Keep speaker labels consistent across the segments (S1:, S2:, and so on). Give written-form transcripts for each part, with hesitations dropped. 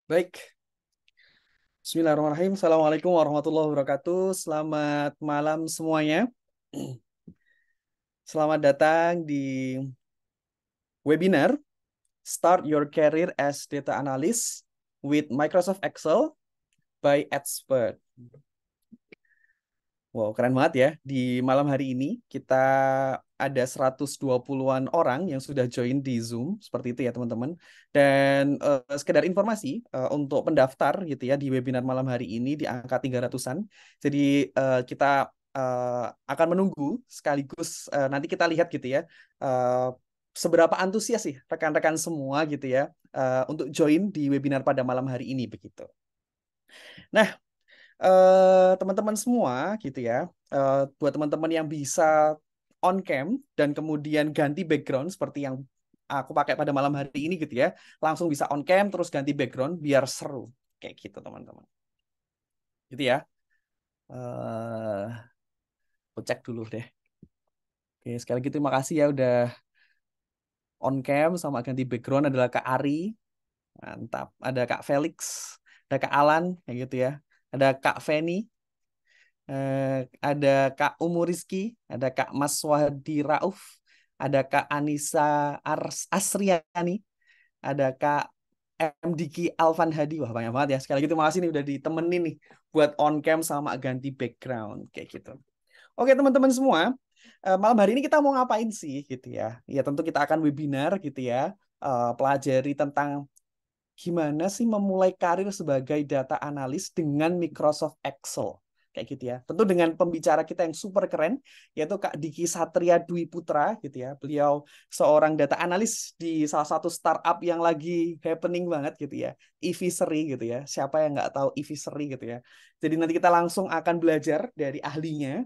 S1: Baik, Bismillahirrahmanirrahim. Assalamualaikum warahmatullahi wabarakatuh. Selamat malam semuanya. Selamat datang di webinar Start Your Career as Data Analyst with Microsoft Excel by Expert. Wow, keren banget ya. Di malam hari ini kita ada 120-an orang yang sudah join di Zoom, seperti itu ya teman-teman. Dan sekedar informasi untuk pendaftar gitu ya di webinar malam hari ini di angka 300-an. Jadi kita akan menunggu sekaligus nanti kita lihat gitu ya seberapa antusias sih rekan-rekan semua gitu ya untuk join di webinar pada malam hari ini begitu. Nah, teman-teman semua gitu ya, buat teman-teman yang bisa on cam dan kemudian ganti background seperti yang aku pakai pada malam hari ini gitu ya, langsung bisa on cam terus ganti background biar seru kayak gitu teman-teman. Gitu ya. Aku cek dulu deh. Oke, sekali lagi terima kasih ya udah on cam sama ganti background adalah Kak Ari. Mantap. Ada Kak Felix, ada Kak Alan kayak gitu ya. Ada Kak Feni, ada Kak Rizky, ada Kak Mas Wahdi Rauf, ada Kak Anissa Asriani, ada Kak MDiki Alvan Hadi. Wah, banyak banget ya. Sekali lagi terima kasih nih udah ditemenin nih buat on cam sama ganti background kayak gitu. Oke, teman-teman semua, malam hari ini kita mau ngapain sih gitu ya? Ya tentu kita akan webinar gitu ya, pelajari tentang gimana sih memulai karir sebagai data analis dengan Microsoft Excel kayak gitu ya. Tentu dengan pembicara kita yang super keren yaitu Kak Diki Satria Dwi Putra gitu ya. Beliau seorang data analis di salah satu startup yang lagi happening banget gitu ya. Eviseri gitu ya. Siapa yang nggak tahu Eviseri gitu ya. Jadi nanti kita langsung akan belajar dari ahlinya.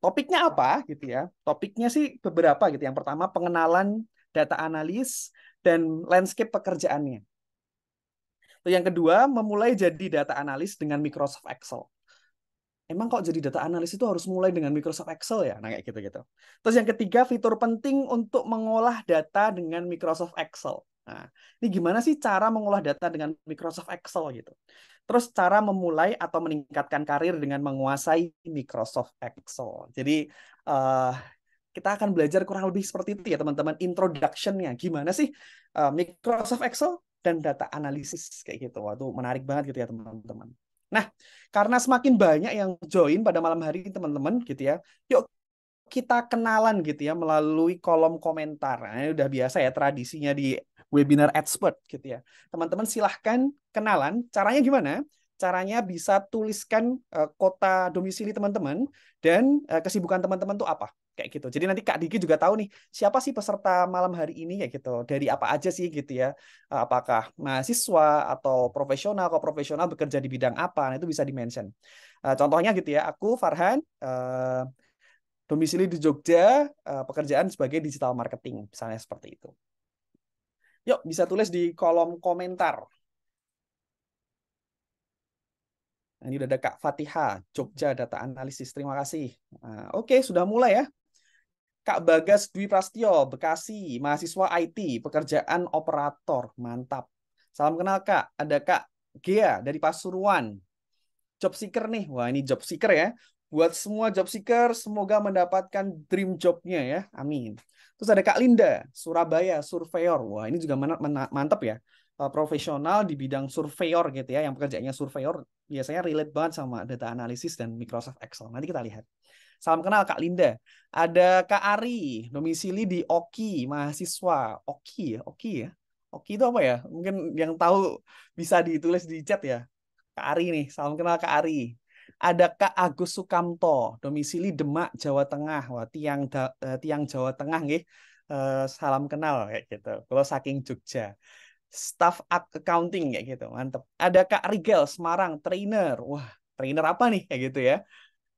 S1: Topiknya apa gitu ya. Topiknya sih beberapa gitu. Yang pertama pengenalan data analis dan landscape pekerjaannya. Yang kedua, memulai jadi data analis dengan Microsoft Excel. Emang kok jadi data analis itu harus mulai dengan Microsoft Excel ya? Nah, kayak gitu-gitu. Terus yang ketiga, fitur penting untuk mengolah data dengan Microsoft Excel. Nah, ini gimana sih cara mengolah data dengan Microsoft Excel gitu? Terus cara memulai atau meningkatkan karir dengan menguasai Microsoft Excel. Jadi, uh, kita akan belajar kurang lebih seperti itu ya teman-teman. Introduction-nya. Gimana sih Microsoft Excel dan data analisis kayak gitu. Waduh, menarik banget gitu ya teman-teman. Nah, karena semakin banyak yang join pada malam hari ini teman-teman gitu ya. Yuk kita kenalan gitu ya melalui kolom komentar. Nah, ini udah biasa ya tradisinya di webinar expert gitu ya. Teman-teman silahkan kenalan. Caranya gimana? Caranya bisa tuliskan kota domisili teman-teman dan kesibukan teman-teman tuh apa. Kayak gitu. Jadi nanti Kak Diki juga tahu nih siapa sih peserta malam hari ini ya gitu. Dari apa aja sih gitu ya. Apakah mahasiswa atau profesional, kalau profesional bekerja di bidang apa. Nah, itu bisa di-mention. Contohnya gitu ya, aku Farhan domisili di Jogja, pekerjaan sebagai digital marketing, misalnya seperti itu. Yuk, bisa tulis di kolom komentar. Nah, ini udah ada Kak Fatiha, Jogja Data Analisis. Terima kasih. Nah, oke, sudah mulai ya. Kak Bagas Dwi Prastio, Bekasi, mahasiswa IT, pekerjaan operator. Mantap. Salam kenal Kak. Ada Kak Gea dari Pasuruan. Job seeker nih. Wah, ini job seeker ya. Buat semua job seeker, semoga mendapatkan dream job-nya ya. Amin. Terus ada Kak Linda, Surabaya, surveyor. Wah, ini juga mantap ya. Profesional di bidang surveyor gitu ya, yang pekerjaannya surveyor biasanya relate banget sama data analisis dan Microsoft Excel. Nanti kita lihat. Salam kenal Kak Linda. Ada Kak Ari, domisili di Oki, mahasiswa. Oki ya, Oki ya. Oki itu apa ya? Mungkin yang tahu bisa ditulis di chat ya. Kak Ari nih, salam kenal Kak Ari. Ada Kak Agus Sukamto, domisili Demak, Jawa Tengah. Wah, tiang Jawa Tengah nggih. Salam kenal kayak gitu. Kalau saking Jogja. Staff accounting kayak gitu, mantep. Ada Kak Rigel, Semarang, trainer. Wah, trainer apa nih kayak gitu ya.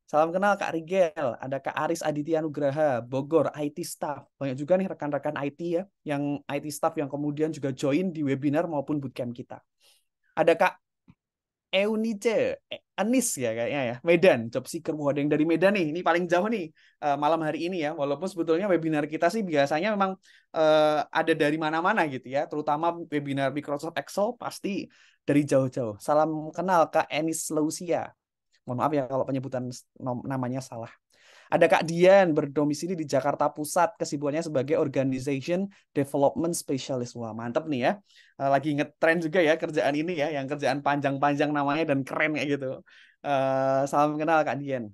S1: Salam kenal Kak Rigel. Ada Kak Aris Aditya Nugraha, Bogor, IT staff. Banyak juga nih rekan-rekan IT ya, yang IT staff yang kemudian juga join di webinar maupun bootcamp kita. Ada Kak Eunice, Anis ya kayaknya ya, Medan, job seeker. Wah, ada yang dari Medan nih, ini paling jauh nih malam hari ini ya. Walaupun sebetulnya webinar kita sih biasanya memang ada dari mana-mana gitu ya, terutama webinar Microsoft Excel pasti dari jauh-jauh. Salam kenal Kak Enis Lausia. Mohon maaf ya kalau penyebutan namanya salah. Ada Kak Dian berdomisili di Jakarta Pusat, kesibukannya sebagai Organization Development Specialist. Wah, mantap nih ya. Lagi ngetren juga ya kerjaan ini ya, yang kerjaan panjang-panjang namanya dan keren kayak gitu. Salam kenal Kak Dian.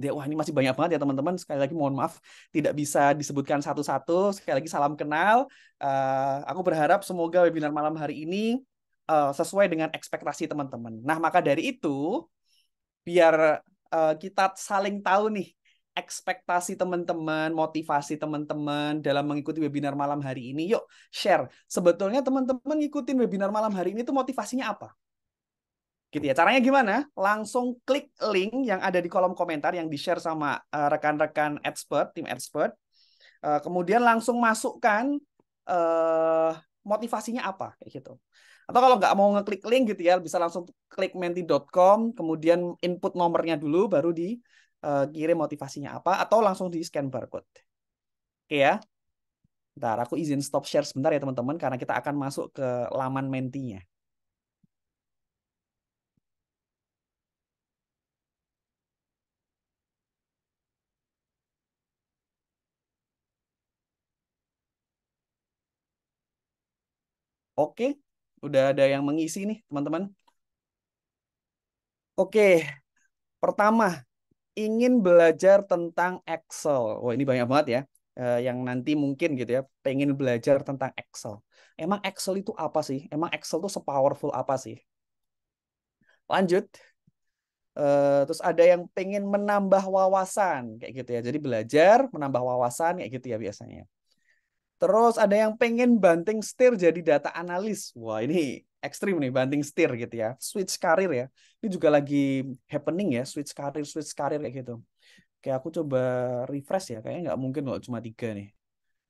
S1: Wah, ini masih banyak banget ya teman-teman. Sekali lagi mohon maaf tidak bisa disebutkan satu-satu. Sekali lagi salam kenal. Aku berharap semoga webinar malam hari ini sesuai dengan ekspektasi teman-teman. Nah, maka dari itu biar kita saling tahu nih ekspektasi teman-teman, motivasi teman-teman dalam mengikuti webinar malam hari ini. Yuk, share. Sebetulnya teman-teman ngikutin webinar malam hari ini tuh motivasinya apa? Gitu ya. Caranya gimana? Langsung klik link yang ada di kolom komentar yang di-share sama rekan-rekan expert, tim expert. Kemudian langsung masukkan uh, motivasinya apa kayak gitu. Atau kalau nggak mau ngeklik link gitu ya, bisa langsung klik menti.com, kemudian input nomornya dulu, baru dikirim motivasinya apa, atau langsung di scan barcode. Oke ya. Bentar, aku izin stop share sebentar ya teman-teman, karena kita akan masuk ke laman mentinya. Oke, udah ada yang mengisi nih teman-teman. Oke, pertama, ingin belajar tentang Excel. Wah, ini banyak banget ya. Yang nanti mungkin gitu ya, pengen belajar tentang Excel. Emang Excel itu apa sih? Emang Excel itu sepowerful apa sih? Lanjut. Terus ada yang pengen menambah wawasan, kayak gitu ya. Jadi belajar, menambah wawasan, kayak gitu ya biasanya. Terus ada yang pengen banting setir jadi data analis. Wah, ini ekstrim nih, banting setir gitu ya. Switch karir ya. Ini juga lagi happening ya, switch karir kayak gitu. Kayak aku coba refresh ya, kayaknya nggak mungkin loh cuma 3 nih.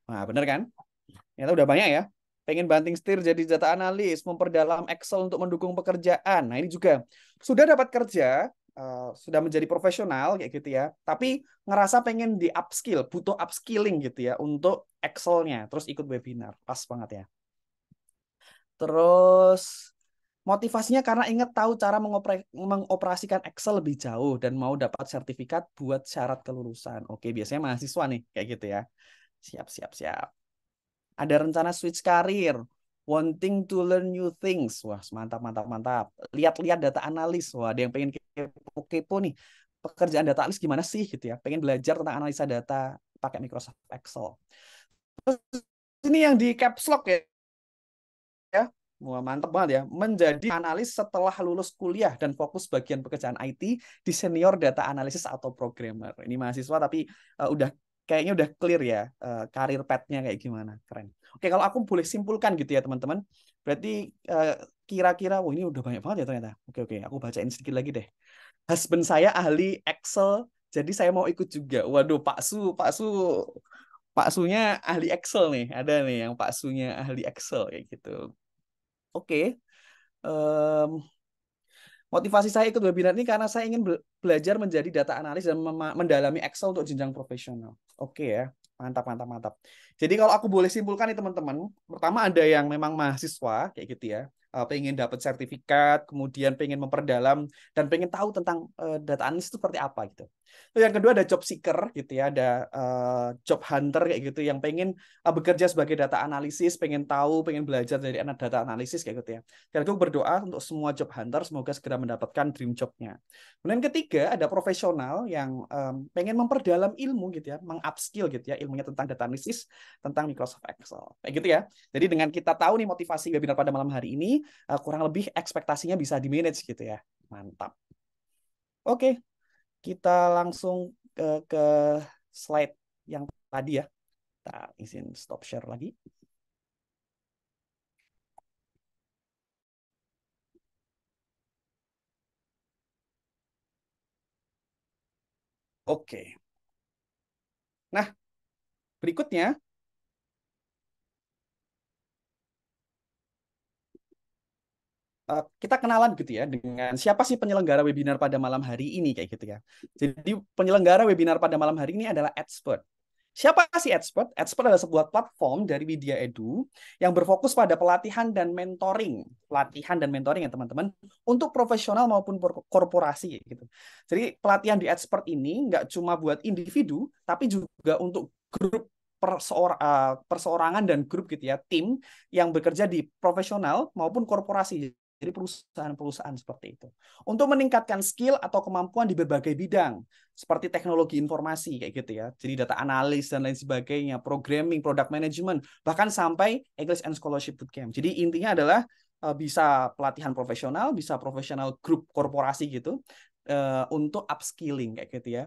S1: Nah, bener kan? Ternyata udah banyak ya. Pengen banting setir jadi data analis, memperdalam Excel untuk mendukung pekerjaan. Nah, ini juga sudah dapat kerja, sudah menjadi profesional kayak gitu ya. Tapi ngerasa pengen di upskill, butuh upskilling gitu ya untuk Excel-nya. Terus ikut webinar. Pas banget ya. Terus motivasinya karena ingat tahu cara mengoperasikan Excel lebih jauh dan mau dapat sertifikat buat syarat kelulusan. Oke, biasanya mahasiswa nih kayak gitu ya. Siap, siap, siap. Ada rencana switch karir, wanting to learn new things. Wah, mantap, mantap, mantap. Lihat-lihat data analis. Wah, ada yang pengen kepo-kepo nih. Pekerjaan data analis gimana sih gitu ya. Pengen belajar tentang analisa data pakai Microsoft Excel. Terus ini yang di caps lock ya. Wah, mantap banget ya. Menjadi analis setelah lulus kuliah dan fokus bagian pekerjaan IT di senior data analysis atau programmer. Ini mahasiswa tapi udah kayaknya udah clear ya karir path-nya kayak gimana. Keren. Oke, kalau aku boleh simpulkan gitu ya, teman-teman. Berarti kira-kira wah ini udah banyak banget ya ternyata. Oke, oke, aku bacain sedikit lagi deh. Husband saya ahli Excel, jadi saya mau ikut juga. Waduh, Pak Sunya ahli Excel nih. Ada nih yang Pak Sunya ahli Excel kayak gitu. Oke. Em, Motivasi saya ikut webinar ini karena saya ingin belajar menjadi data analis dan mendalami Excel untuk jenjang profesional. Oke ya, mantap, mantap, mantap. Jadi kalau aku boleh simpulkan nih teman-teman, pertama ada yang memang mahasiswa kayak gitu ya, pengen dapat sertifikat, kemudian pengen memperdalam dan pengen tahu tentang data analis itu seperti apa gitu. Terus yang kedua ada job seeker gitu ya, ada job hunter kayak gitu yang pengen bekerja sebagai data analisis, pengen tahu, pengen belajar dari anak data analisis kayak gitu ya. Dan aku berdoa untuk semua job hunter semoga segera mendapatkan dream job-nya. Kemudian ketiga ada profesional yang pengen memperdalam ilmu gitu ya, mengupskill gitu ya ilmunya tentang data analisis, tentang Microsoft Excel. Kayak gitu ya. Jadi dengan kita tahu nih motivasi webinar pada malam hari ini, kurang lebih ekspektasinya bisa di-manage gitu ya. Mantap. Oke, kita langsung ke slide yang tadi ya. Kita izin stop share lagi. Oke. Nah, berikutnya kita kenalan gitu ya dengan siapa sih penyelenggara webinar pada malam hari ini kayak gitu ya. Jadi penyelenggara webinar pada malam hari ini adalah Expert. Siapa sih Expert? Expert adalah sebuah platform dari Widya Edu yang berfokus pada pelatihan dan mentoring ya teman-teman, untuk profesional maupun korporasi gitu. Jadi pelatihan di Expert ini nggak cuma buat individu, tapi juga untuk grup perseorangan dan grup gitu ya, tim yang bekerja di profesional maupun korporasi. Jadi perusahaan-perusahaan seperti itu. Untuk meningkatkan skill atau kemampuan di berbagai bidang, seperti teknologi informasi kayak gitu ya. Jadi data analis dan lain sebagainya, programming, product management, bahkan sampai English and Scholarship Bootcamp. Jadi intinya adalah bisa pelatihan profesional, bisa profesional grup korporasi gitu, untuk upskilling kayak gitu ya,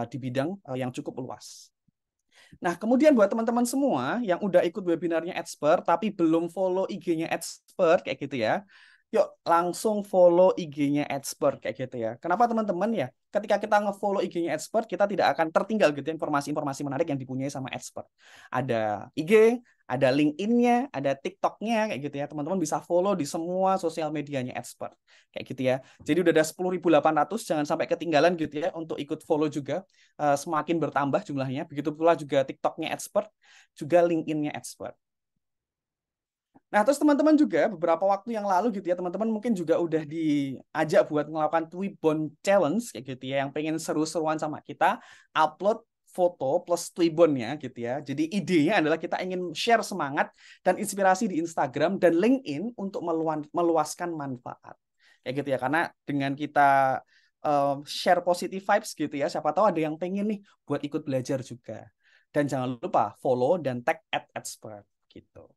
S1: di bidang yang cukup luas. Nah, kemudian buat teman-teman semua yang udah ikut webinarnya Expert tapi belum follow IG-nya Expert kayak gitu ya, yuk langsung follow IG-nya Expert kayak gitu ya. Kenapa teman-teman ya? Ketika kita nge-follow IG-nya Expert, kita tidak akan tertinggal gitu ya informasi-informasi menarik yang dipunyai sama Expert. Ada IG, ada LinkedIn-nya, ada TikTok-nya kayak gitu ya. Teman-teman bisa follow di semua sosial medianya Expert kayak gitu ya. Jadi udah ada 10.800, jangan sampai ketinggalan gitu ya untuk ikut follow juga. Semakin bertambah jumlahnya. Begitu pula juga TikTok-nya Expert, juga LinkedIn-nya Expert. Nah, terus teman-teman juga beberapa waktu yang lalu gitu ya, teman-teman mungkin juga udah diajak buat melakukan Twibbon Challenge kayak gitu ya, yang pengen seru-seruan sama kita, upload foto plus Twibbonnya gitu ya. Jadi idenya adalah kita ingin share semangat dan inspirasi di Instagram dan LinkedIn untuk meluaskan manfaat. Kayak gitu ya, karena dengan kita share positive vibes gitu ya, siapa tahu ada yang pengen nih buat ikut belajar juga. Dan jangan lupa follow dan tag @expert gitu.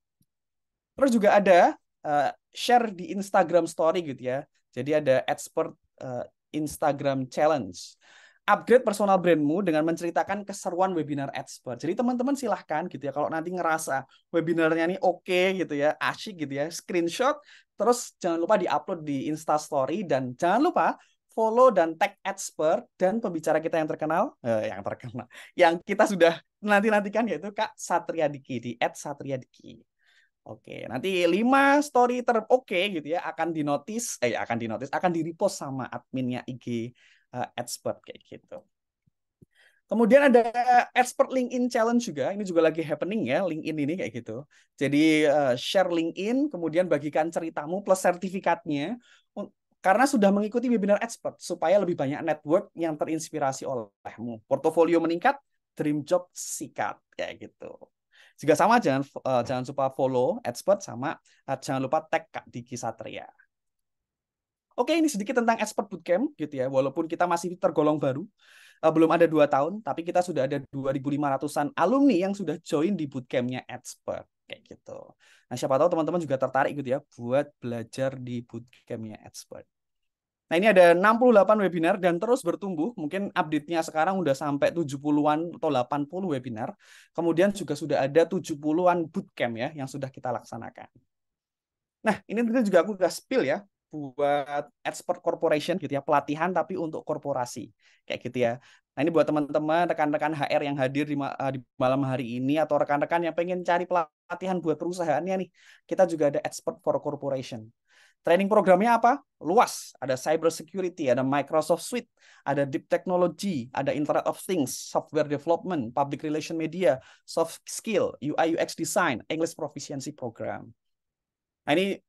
S1: Terus juga ada share di Instagram Story gitu ya. Jadi ada Expert Instagram Challenge. Upgrade personal brandmu dengan menceritakan keseruan webinar Expert. Jadi teman-teman silahkan gitu ya. Kalau nanti ngerasa webinarnya nih oke gitu ya, asyik gitu ya, screenshot. Terus jangan lupa diupload di Insta Story. Dan jangan lupa follow dan tag Expert dan pembicara kita yang terkenal, yang kita sudah nanti-nantikan, yaitu Kak Satria Diki di @satriadiki. Oke, nanti 5 story oke gitu ya akan di-repost sama adminnya IG Expert kayak gitu. Kemudian ada Expert LinkedIn Challenge juga. Ini juga lagi happening ya, LinkedIn ini kayak gitu. Jadi share LinkedIn, kemudian bagikan ceritamu plus sertifikatnya karena sudah mengikuti webinar Expert supaya lebih banyak network yang terinspirasi olehmu. Portofolio meningkat, dream job sikat kayak gitu. Juga sama, jangan lupa follow Expert sama jangan lupa tag Kak Diki Satria. Oke, ini sedikit tentang Expert Bootcamp gitu ya. Walaupun kita masih tergolong baru, belum ada 2 tahun, tapi kita sudah ada 2.500-an alumni yang sudah join di bootcampnya Expert kayak gitu. Nah, siapa tahu teman-teman juga tertarik gitu ya buat belajar di bootcampnya Expert. Nah, ini ada 68 webinar dan terus bertumbuh. Mungkin update-nya sekarang udah sampai 70-an atau 80 webinar. Kemudian juga sudah ada 70-an bootcamp ya yang sudah kita laksanakan. Nah, ini juga aku udah spill ya buat Expert Corporation gitu ya, pelatihan tapi untuk korporasi kayak gitu ya. Nah, ini buat teman-teman rekan-rekan HR yang hadir di malam hari ini atau rekan-rekan yang pengen cari pelatihan buat perusahaannya nih. Kita juga ada Expert for Corporation. Training programnya apa? Luas. Ada cyber security, ada Microsoft Suite, ada deep technology, ada Internet of Things, software development, public relation media, soft skill, UI UX design, English proficiency program. Nah, ini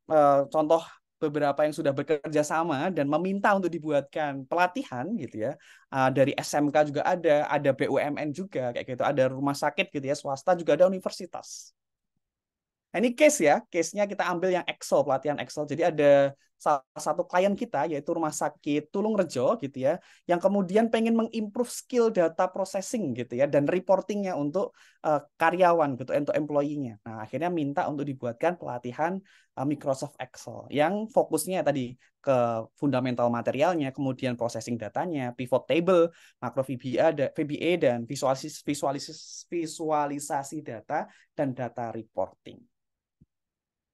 S1: contoh beberapa yang sudah bekerja sama dan meminta untuk dibuatkan pelatihan gitu ya. Dari SMK juga ada BUMN juga kayak gitu, ada rumah sakit gitu ya, swasta juga ada universitas. Nah, ini case ya, case-nya kita ambil yang Excel, pelatihan Excel. Jadi ada salah satu klien kita, yaitu Rumah Sakit Tulungrejo gitu ya, yang kemudian pengen mengimprove skill data processing gitu ya, dan reportingnya untuk karyawan gitu, untuk employee-nya. Nah, akhirnya minta untuk dibuatkan pelatihan Microsoft Excel, yang fokusnya tadi ke fundamental materialnya, kemudian processing datanya, pivot table, makro VBA dan visualisasi data dan data reporting.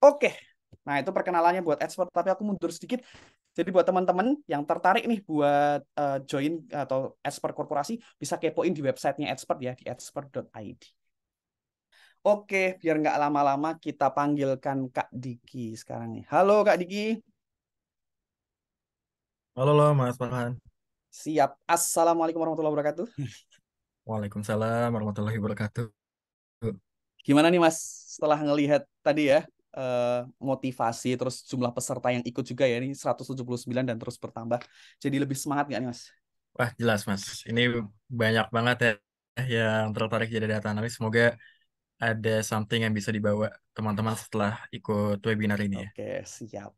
S1: Oke, nah itu perkenalannya buat Expert, tapi aku mundur sedikit. Jadi buat teman-teman yang tertarik nih buat join atau Expert Korporasi, bisa kepoin di websitenya Expert ya, di expert.id. Oke, biar nggak lama-lama kita panggilkan Kak Diki sekarang nih. Halo Kak Diki.
S2: Halo, lo, Mas Farhan.
S1: Siap. Assalamualaikum warahmatullahi wabarakatuh.
S2: Waalaikumsalam warahmatullahi wabarakatuh.
S1: Gimana nih Mas setelah ngelihat tadi ya motivasi terus jumlah peserta yang ikut juga ya ini 179 dan terus bertambah. Jadi lebih semangat nggak nih Mas?
S2: Wah, jelas, Mas. Ini banyak banget ya yang tertarik jadi data analis. Semoga ada something yang bisa dibawa teman-teman setelah ikut webinar ini ya.
S1: Oke, siap.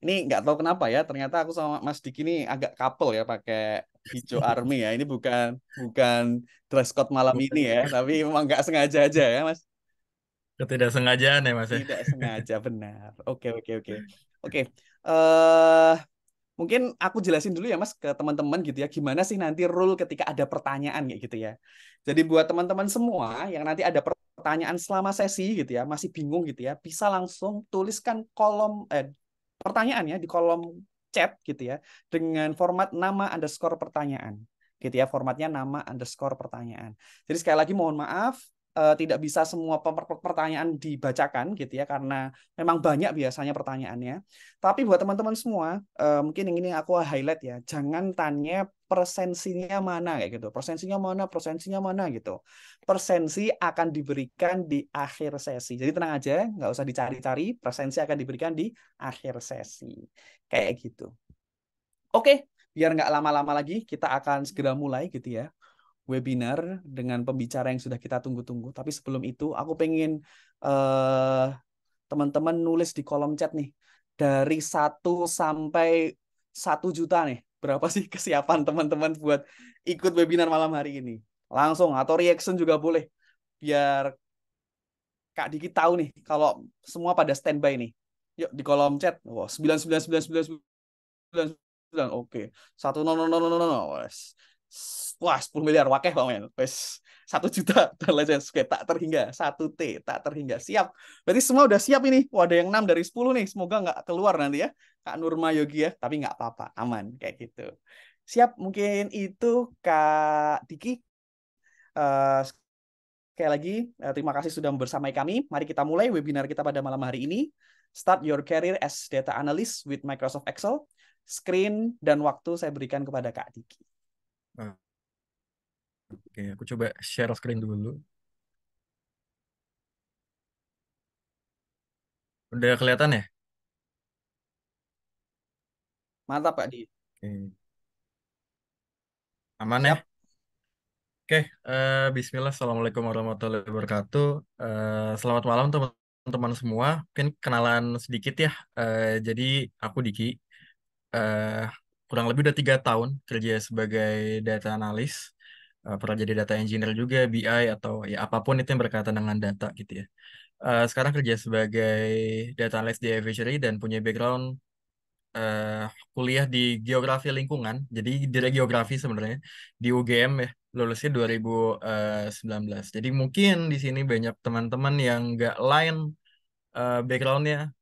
S1: Ini nggak tahu kenapa ya, ternyata aku sama Mas Diki ini agak couple ya pakai hijau army ya. Ini bukan bukan dress code malam ini ya, tapi memang nggak sengaja aja ya Mas.
S2: Ketidaksengajaan ya, Mas ya.
S1: Tidak sengaja benar. Oke, oke, oke. Oke. eh Mungkin aku jelasin dulu ya Mas ke teman-teman gitu ya, gimana sih nanti rule ketika ada pertanyaan kayak gitu ya. Jadi buat teman-teman semua yang nanti ada pertanyaan selama sesi gitu ya, masih bingung gitu ya, bisa langsung tuliskan pertanyaannya di kolom chat gitu ya, dengan format nama underscore pertanyaan. Gitu ya, formatnya nama underscore pertanyaan. Jadi sekali lagi mohon maaf, tidak bisa semua pertanyaan dibacakan gitu ya, karena memang banyak biasanya pertanyaannya. Tapi buat teman-teman semua, mungkin yang ini aku highlight ya, jangan tanya persensinya mana kayak gitu. Persensinya mana, persensinya mana gitu. Persensi akan diberikan di akhir sesi. Jadi tenang aja, nggak usah dicari-cari, persensi akan diberikan di akhir sesi. Kayak gitu. Oke, biar nggak lama-lama lagi, kita akan segera mulai gitu ya webinar dengan pembicara yang sudah kita tunggu-tunggu. Tapi sebelum itu, aku pengen eh, teman-teman nulis di kolom chat nih dari 1 sampai 1 juta nih. Berapa sih kesiapan teman-teman buat ikut webinar malam hari ini? Langsung atau reaction juga boleh. Biar Kak Diki tahu nih kalau semua pada standby nih. Yuk di kolom chat. Wah, 99999. Oke. 1000000. Wes. Wah, 10 miliar wakeh Bang Men. Wes. 1 juta dan Legends. Oke, tak terhingga. 1 T tak terhingga. Siap. Berarti semua udah siap ini. Wah, ada yang 6 dari 10 nih. Semoga nggak keluar nanti ya. Kak Nurma Yogi ya. Tapi nggak apa-apa. Aman. Kayak gitu. Siap. Mungkin itu Kak Diki. Eh, Sekali lagi, terima kasih sudah bersamai kami. Mari kita mulai webinar kita pada malam hari ini. Start your career as data analyst with Microsoft Excel. Screen dan waktu saya berikan kepada Kak Diki.
S2: Oke, aku coba share screen dulu. Udah kelihatan ya?
S1: Mantap, Kak Diki.
S2: Oke. Aman ya?
S1: Siap.
S2: Oke, Bismillah, Assalamualaikum warahmatullahi wabarakatuh. Selamat malam teman-teman semua. Mungkin kenalan sedikit ya. Jadi aku Diki, eh, kurang lebih udah 3 tahun kerja sebagai data analis. Pernah jadi data engineer juga, BI atau ya apapun itu yang berkaitan dengan data gitu ya. Sekarang kerja sebagai data analis di Aviatory dan punya background eh, kuliah di geografi lingkungan, jadi dari geografi sebenarnya di UGM ya, lulusnya 2019. Jadi mungkin di sini banyak teman-teman yang nggak line backgroundnya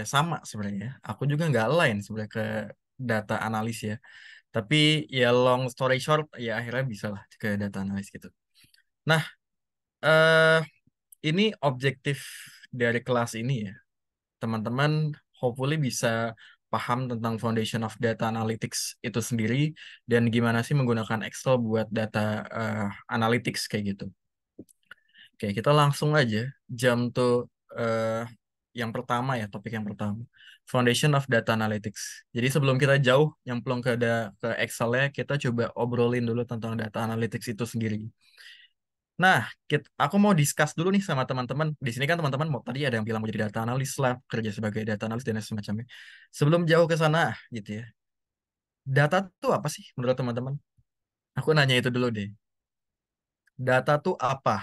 S2: sama sebenarnya. Aku juga nggak line sebenarnya ke data analis ya. Tapi ya long story short, ya akhirnya bisa lah ke data analis gitu. Nah, eh ini objektif dari kelas ini ya teman-teman hopefully bisa paham tentang foundation of data analytics itu sendiri dan gimana sih menggunakan Excel buat data eh, analytics kayak gitu. Oke, kita langsung aja jump to eh, yang pertama ya, topik yang pertama. Foundation of Data Analytics. Jadi sebelum kita jauh nyemplung ke Excel-nya, kita coba obrolin dulu tentang data analytics itu sendiri. Nah, aku mau discuss dulu nih sama teman-teman. Di sini kan teman-teman mau tadi ada yang bilang mau jadi data analis lah, kerja sebagai data analis dan semacamnya. Sebelum jauh ke sana, gitu ya. Data tuh apa sih menurut teman-teman? Aku nanya itu dulu deh. Data tuh apa?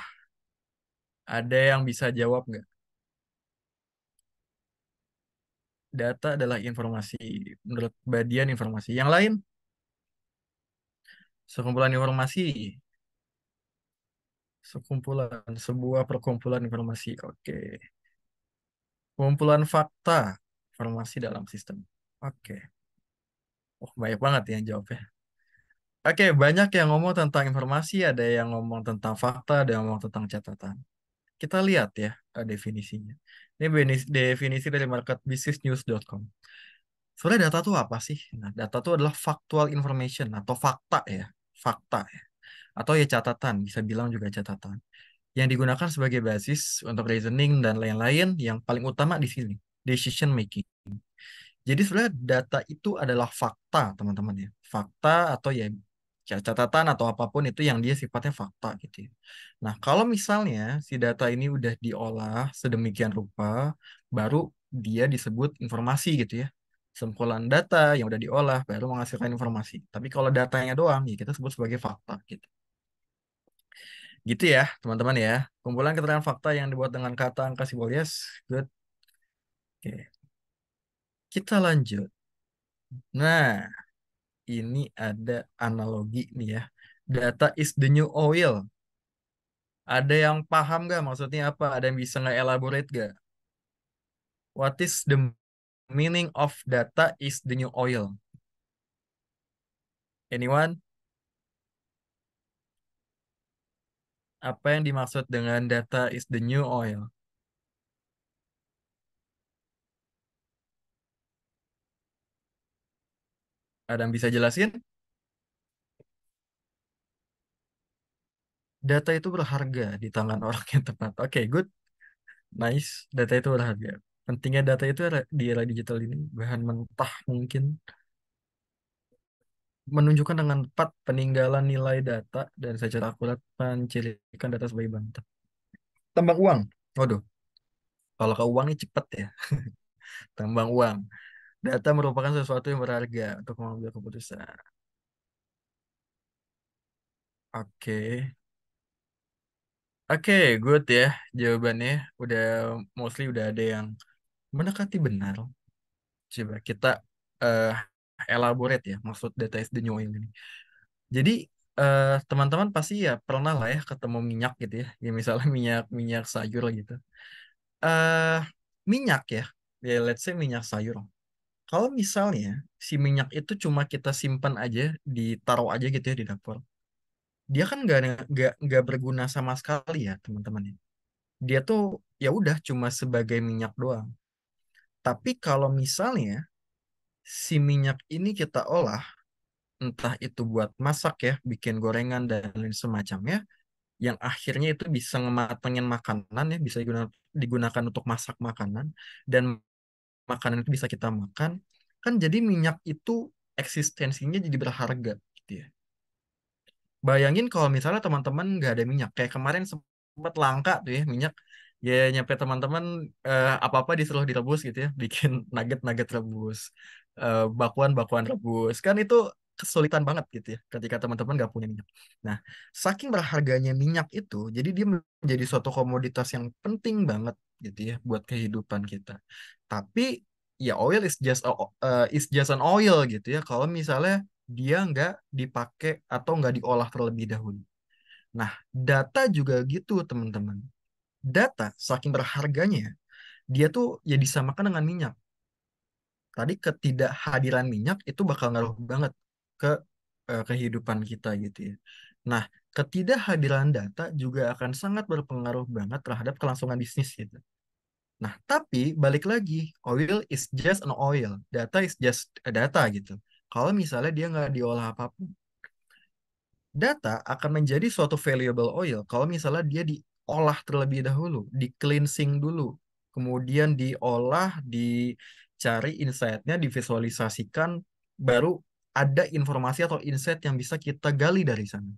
S2: Ada yang bisa jawab nggak? Data adalah informasi. Menurut Badian informasi. Yang lain, sekumpulan informasi. Sebuah perkumpulan informasi. Oke. Kumpulan fakta. Informasi dalam sistem. Oke. Oh, banyak banget yang jawab ya. Oke, banyak yang ngomong tentang informasi, ada yang ngomong tentang fakta, ada yang ngomong tentang catatan. Kita lihat ya definisinya. Ini definisi dari marketbusinessnews.com. Sebenarnya data itu apa sih? Nah, data itu adalah factual information atau fakta ya, fakta ya. Atau ya catatan, bisa bilang juga catatan. Yang digunakan sebagai basis untuk reasoning dan lain-lain yang paling utama di sini, decision making. Jadi sebenarnya data itu adalah fakta, teman-teman ya. Fakta atau ya catatan atau apapun itu yang dia sifatnya fakta gitu ya. Nah, kalau misalnya si data ini udah diolah sedemikian rupa, baru dia disebut informasi gitu ya. Kumpulan data yang udah diolah baru menghasilkan informasi. Tapi kalau datanya doang, ya kita sebut sebagai fakta gitu. Gitu ya, teman-teman ya. Kumpulan keterangan fakta yang dibuat dengan kata angka simbol yes. Good. Oke, kita lanjut. Nah, ini ada analogi nih ya. Data is the new oil. Ada yang paham gak maksudnya apa? Ada yang bisa nge-elaborate gak? What is the meaning of data is the new oil? Anyone? Apa yang dimaksud dengan data is the new oil? Ada yang bisa jelasin? Data itu berharga di tangan orang yang tepat. Oke, good. Nice. Data itu berharga. Pentingnya data itu di era digital ini, bahan mentah mungkin menunjukkan dengan tepat peninggalan nilai data dan secara akurat mencirikan data sebagai bahan mentah. Tambang uang. Waduh, kalau ke uang ini cepet ya. Tambang uang. Data merupakan sesuatu yang berharga untuk mengambil keputusan. Oke. Oke, good ya. Jawabannya udah mostly udah ada yang mendekati benar. Coba kita eh elaborate ya maksud data is the new oil ini. Jadi teman-teman pasti ya pernah lah ya ketemu minyak gitu ya. Ya misalnya minyak minyak sayur gitu. eh Minyak ya. Ya let's say minyak sayur. Kalau misalnya si minyak itu cuma kita simpan aja, ditaruh aja gitu ya di dapur, dia kan nggak berguna sama sekali ya teman-teman ya. Dia tuh ya udah cuma sebagai minyak doang. Tapi kalau misalnya si minyak ini kita olah, entah itu buat masak ya, bikin gorengan dan lain semacamnya, yang akhirnya itu bisa ngematengin makanan ya, bisa digunakan untuk masak makanan, dan makanan itu bisa kita makan, kan jadi minyak itu eksistensinya jadi berharga gitu ya. Bayangin kalau misalnya teman-teman nggak ada minyak, kayak kemarin sempat langka tuh ya minyak, ya nyampe teman-teman apa-apa disuruh direbus gitu ya, bikin nugget-nugget rebus, bakuan-bakuan rebus, kan itu kesulitan banget gitu ya, ketika teman-teman nggak punya minyak. Nah, saking berharganya minyak itu, jadi dia menjadi suatu komoditas yang penting banget gitu ya buat kehidupan kita. Tapi ya oil is just an oil gitu ya. Kalau misalnya dia nggak dipakai atau nggak diolah terlebih dahulu. Nah, data juga gitu, teman-teman. Data, saking berharganya, dia tuh ya disamakan dengan minyak. Tadi ketidakhadiran minyak itu bakal ngaruh banget ke kehidupan kita gitu ya. Nah, ketidakhadiran data juga akan sangat berpengaruh banget terhadap kelangsungan bisnis gitu. Nah, tapi balik lagi, oil is just an oil, data is just a data gitu. Kalau misalnya dia nggak diolah apapun, data akan menjadi suatu valuable oil kalau misalnya dia diolah terlebih dahulu, di cleansing dulu, kemudian diolah, dicari insight-nya, divisualisasikan, baru ada informasi atau insight yang bisa kita gali dari sana.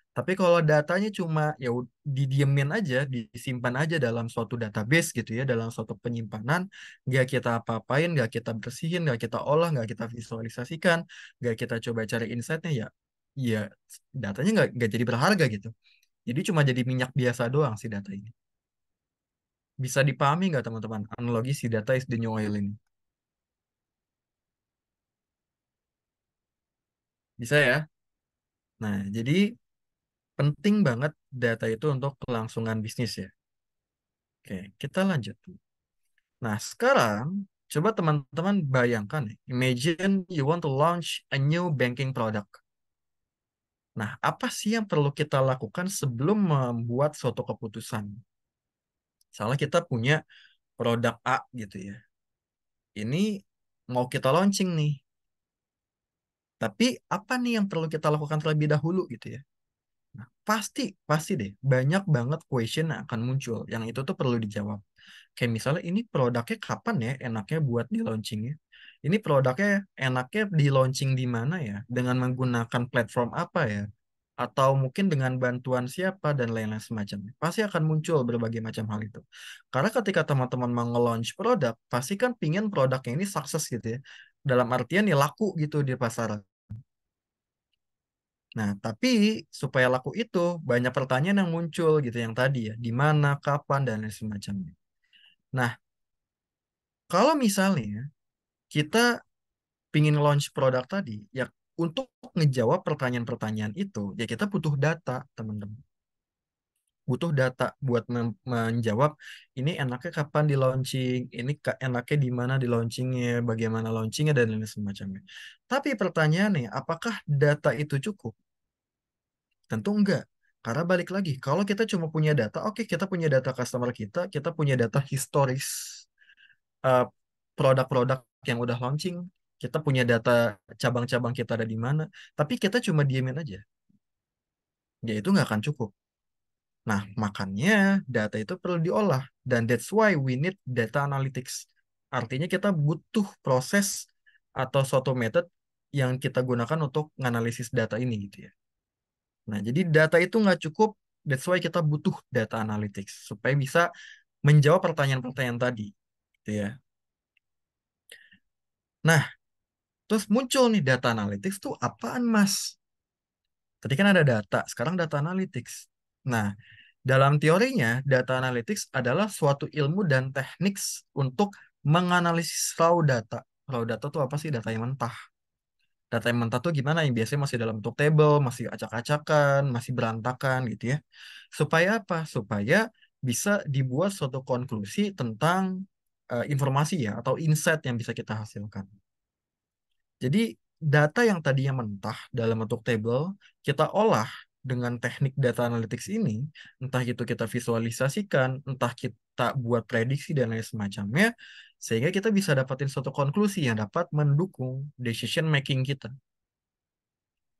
S2: Tapi kalau datanya cuma didiemin aja, disimpan aja dalam suatu database gitu ya, dalam suatu penyimpanan, nggak kita apa-apain, nggak kita bersihin, nggak kita olah, nggak kita visualisasikan, nggak kita coba cari insight-nya ya datanya nggak jadi berharga gitu. Jadi cuma jadi minyak biasa doang si data ini. Bisa dipahami nggak teman-teman? Analogi si data is the new oil ini. Bisa ya? Nah, jadi penting banget data itu untuk kelangsungan bisnis ya. Oke, kita lanjut. Nah, sekarang coba teman-teman bayangkan nih, imagine you want to launch a new banking product. Nah, apa sih yang perlu kita lakukan sebelum membuat suatu keputusan? Misalnya kita punya produk A gitu ya. Ini mau kita launching nih. Tapi apa nih yang perlu kita lakukan terlebih dahulu gitu ya. Nah, pasti deh banyak banget question yang akan muncul yang itu tuh perlu dijawab. Kayak misalnya ini produknya kapan ya enaknya buat di launchingnya? Ini produknya enaknya di launching di mana ya? Dengan menggunakan platform apa ya? Atau mungkin dengan bantuan siapa dan lain-lain semacamnya. Pasti akan muncul berbagai macam hal itu. Karena ketika teman-teman mau nge-launch produk, pasti kan pingin produknya ini sukses gitu ya. Dalam artian ya laku gitu di pasaran. Nah, tapi supaya laku itu banyak pertanyaan yang muncul gitu yang tadi ya, di mana, kapan dan lain semacamnya. Nah, kalau misalnya kita pingin launch produk tadi, ya untuk ngejawab pertanyaan-pertanyaan itu, ya kita butuh data, teman-teman. Butuh data buat menjawab ini enaknya kapan di launching, ini enaknya di mana di launchingnya, bagaimana launchingnya dan lain semacamnya. Tapi pertanyaannya, apakah data itu cukup? Tentu enggak. Karena balik lagi, kalau kita cuma punya data, oke kita punya data customer kita punya data historis eh, produk-produk yang udah launching, kita punya data cabang-cabang kita ada di mana, tapi kita cuma diemin aja, ya itu nggak akan cukup. Nah, makanya data itu perlu diolah, dan that's why we need data analytics. Artinya kita butuh proses atau suatu method yang kita gunakan untuk menganalisis data ini gitu ya. Nah, jadi data itu nggak cukup, that's why kita butuh data analytics supaya bisa menjawab pertanyaan-pertanyaan tadi, gitu ya. Nah, terus muncul nih data analytics tuh apaan, Mas? Tadi kan ada data, sekarang data analytics. Nah, dalam teorinya, data analytics adalah suatu ilmu dan teknik untuk menganalisis raw data. Raw data tuh apa sih? Data yang mentah. Data yang mentah tuh gimana? Yang biasanya masih dalam bentuk tabel, masih acak-acakan, masih berantakan gitu ya. Supaya apa? Supaya bisa dibuat suatu konklusi tentang informasi ya, atau insight yang bisa kita hasilkan. Jadi data yang tadinya mentah dalam bentuk tabel, kita olah dengan teknik data analytics ini, entah itu kita visualisasikan, entah kita buat prediksi dan lain semacamnya, sehingga kita bisa dapatin suatu konklusi yang dapat mendukung decision making kita.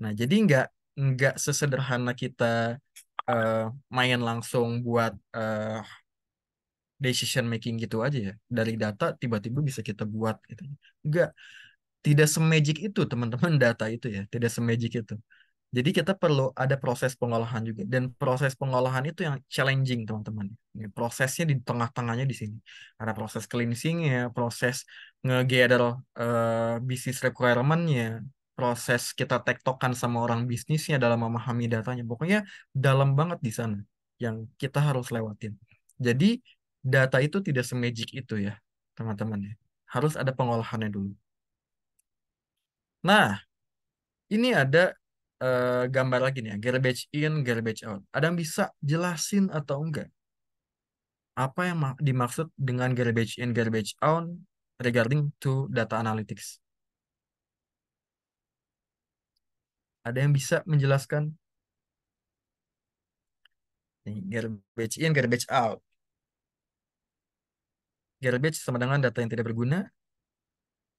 S2: Nah, jadi nggak sesederhana kita eh, main langsung buat decision making gitu aja ya. Dari data tiba-tiba bisa kita buat gitu. Nggak, tidak semagic itu teman-teman data itu ya, tidak semagic itu. Jadi kita perlu ada proses pengolahan juga, dan proses pengolahan itu yang challenging teman-teman. Ini prosesnya di tengah-tengahnya di sini. Ada proses cleansingnya, proses nge-gather business requirement-nya, proses kita tektokan sama orang bisnisnya dalam memahami datanya. Pokoknya dalam banget di sana yang kita harus lewatin. Jadi data itu tidak semagic itu ya, teman-teman ya. Harus ada pengolahannya dulu. Nah, ini ada gambar lagi nih ya, garbage in, garbage out. Ada yang bisa jelasin atau enggak? Apa yang dimaksud dengan garbage in, garbage out regarding to data analytics? Ada yang bisa menjelaskan? Nih, garbage in, garbage out. Garbage sama dengan data yang tidak berguna.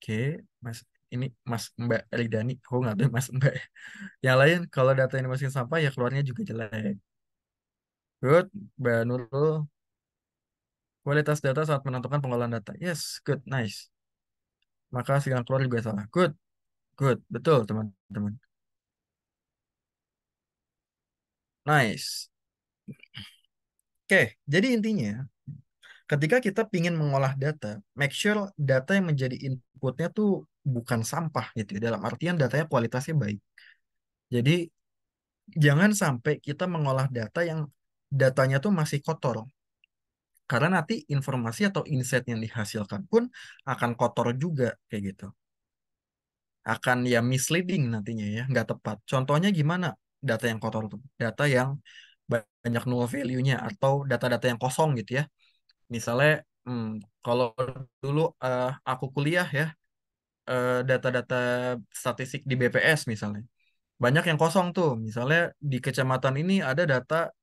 S2: Oke, Mas, ini Mas Mbak Eridani. Aku nggak tahu Mas Mbak. Yang lain, kalau data yang dimasukin sampah ya keluarnya juga jelek. Good, Mbak Nurul. Kualitas data saat menentukan pengolahan data. Yes, good, nice. Maka hasil keluar juga salah. Good, good, betul teman-teman. Nice. Oke, jadi intinya ketika kita ingin mengolah data, make sure data yang menjadi inputnya tuh bukan sampah gitu ya. Dalam artian datanya kualitasnya baik. Jadi jangan sampai kita mengolah data yang datanya tuh masih kotor. Karena nanti informasi atau insight yang dihasilkan pun akan kotor juga kayak gitu. Akan ya misleading nantinya ya, nggak tepat. Contohnya gimana data yang kotor tuh? Data yang banyak null value-nya atau data-data yang kosong gitu ya. Misalnya, hmm, kalau dulu aku kuliah ya, data-data statistik di BPS misalnya, banyak yang kosong tuh. Misalnya di kecamatan ini ada data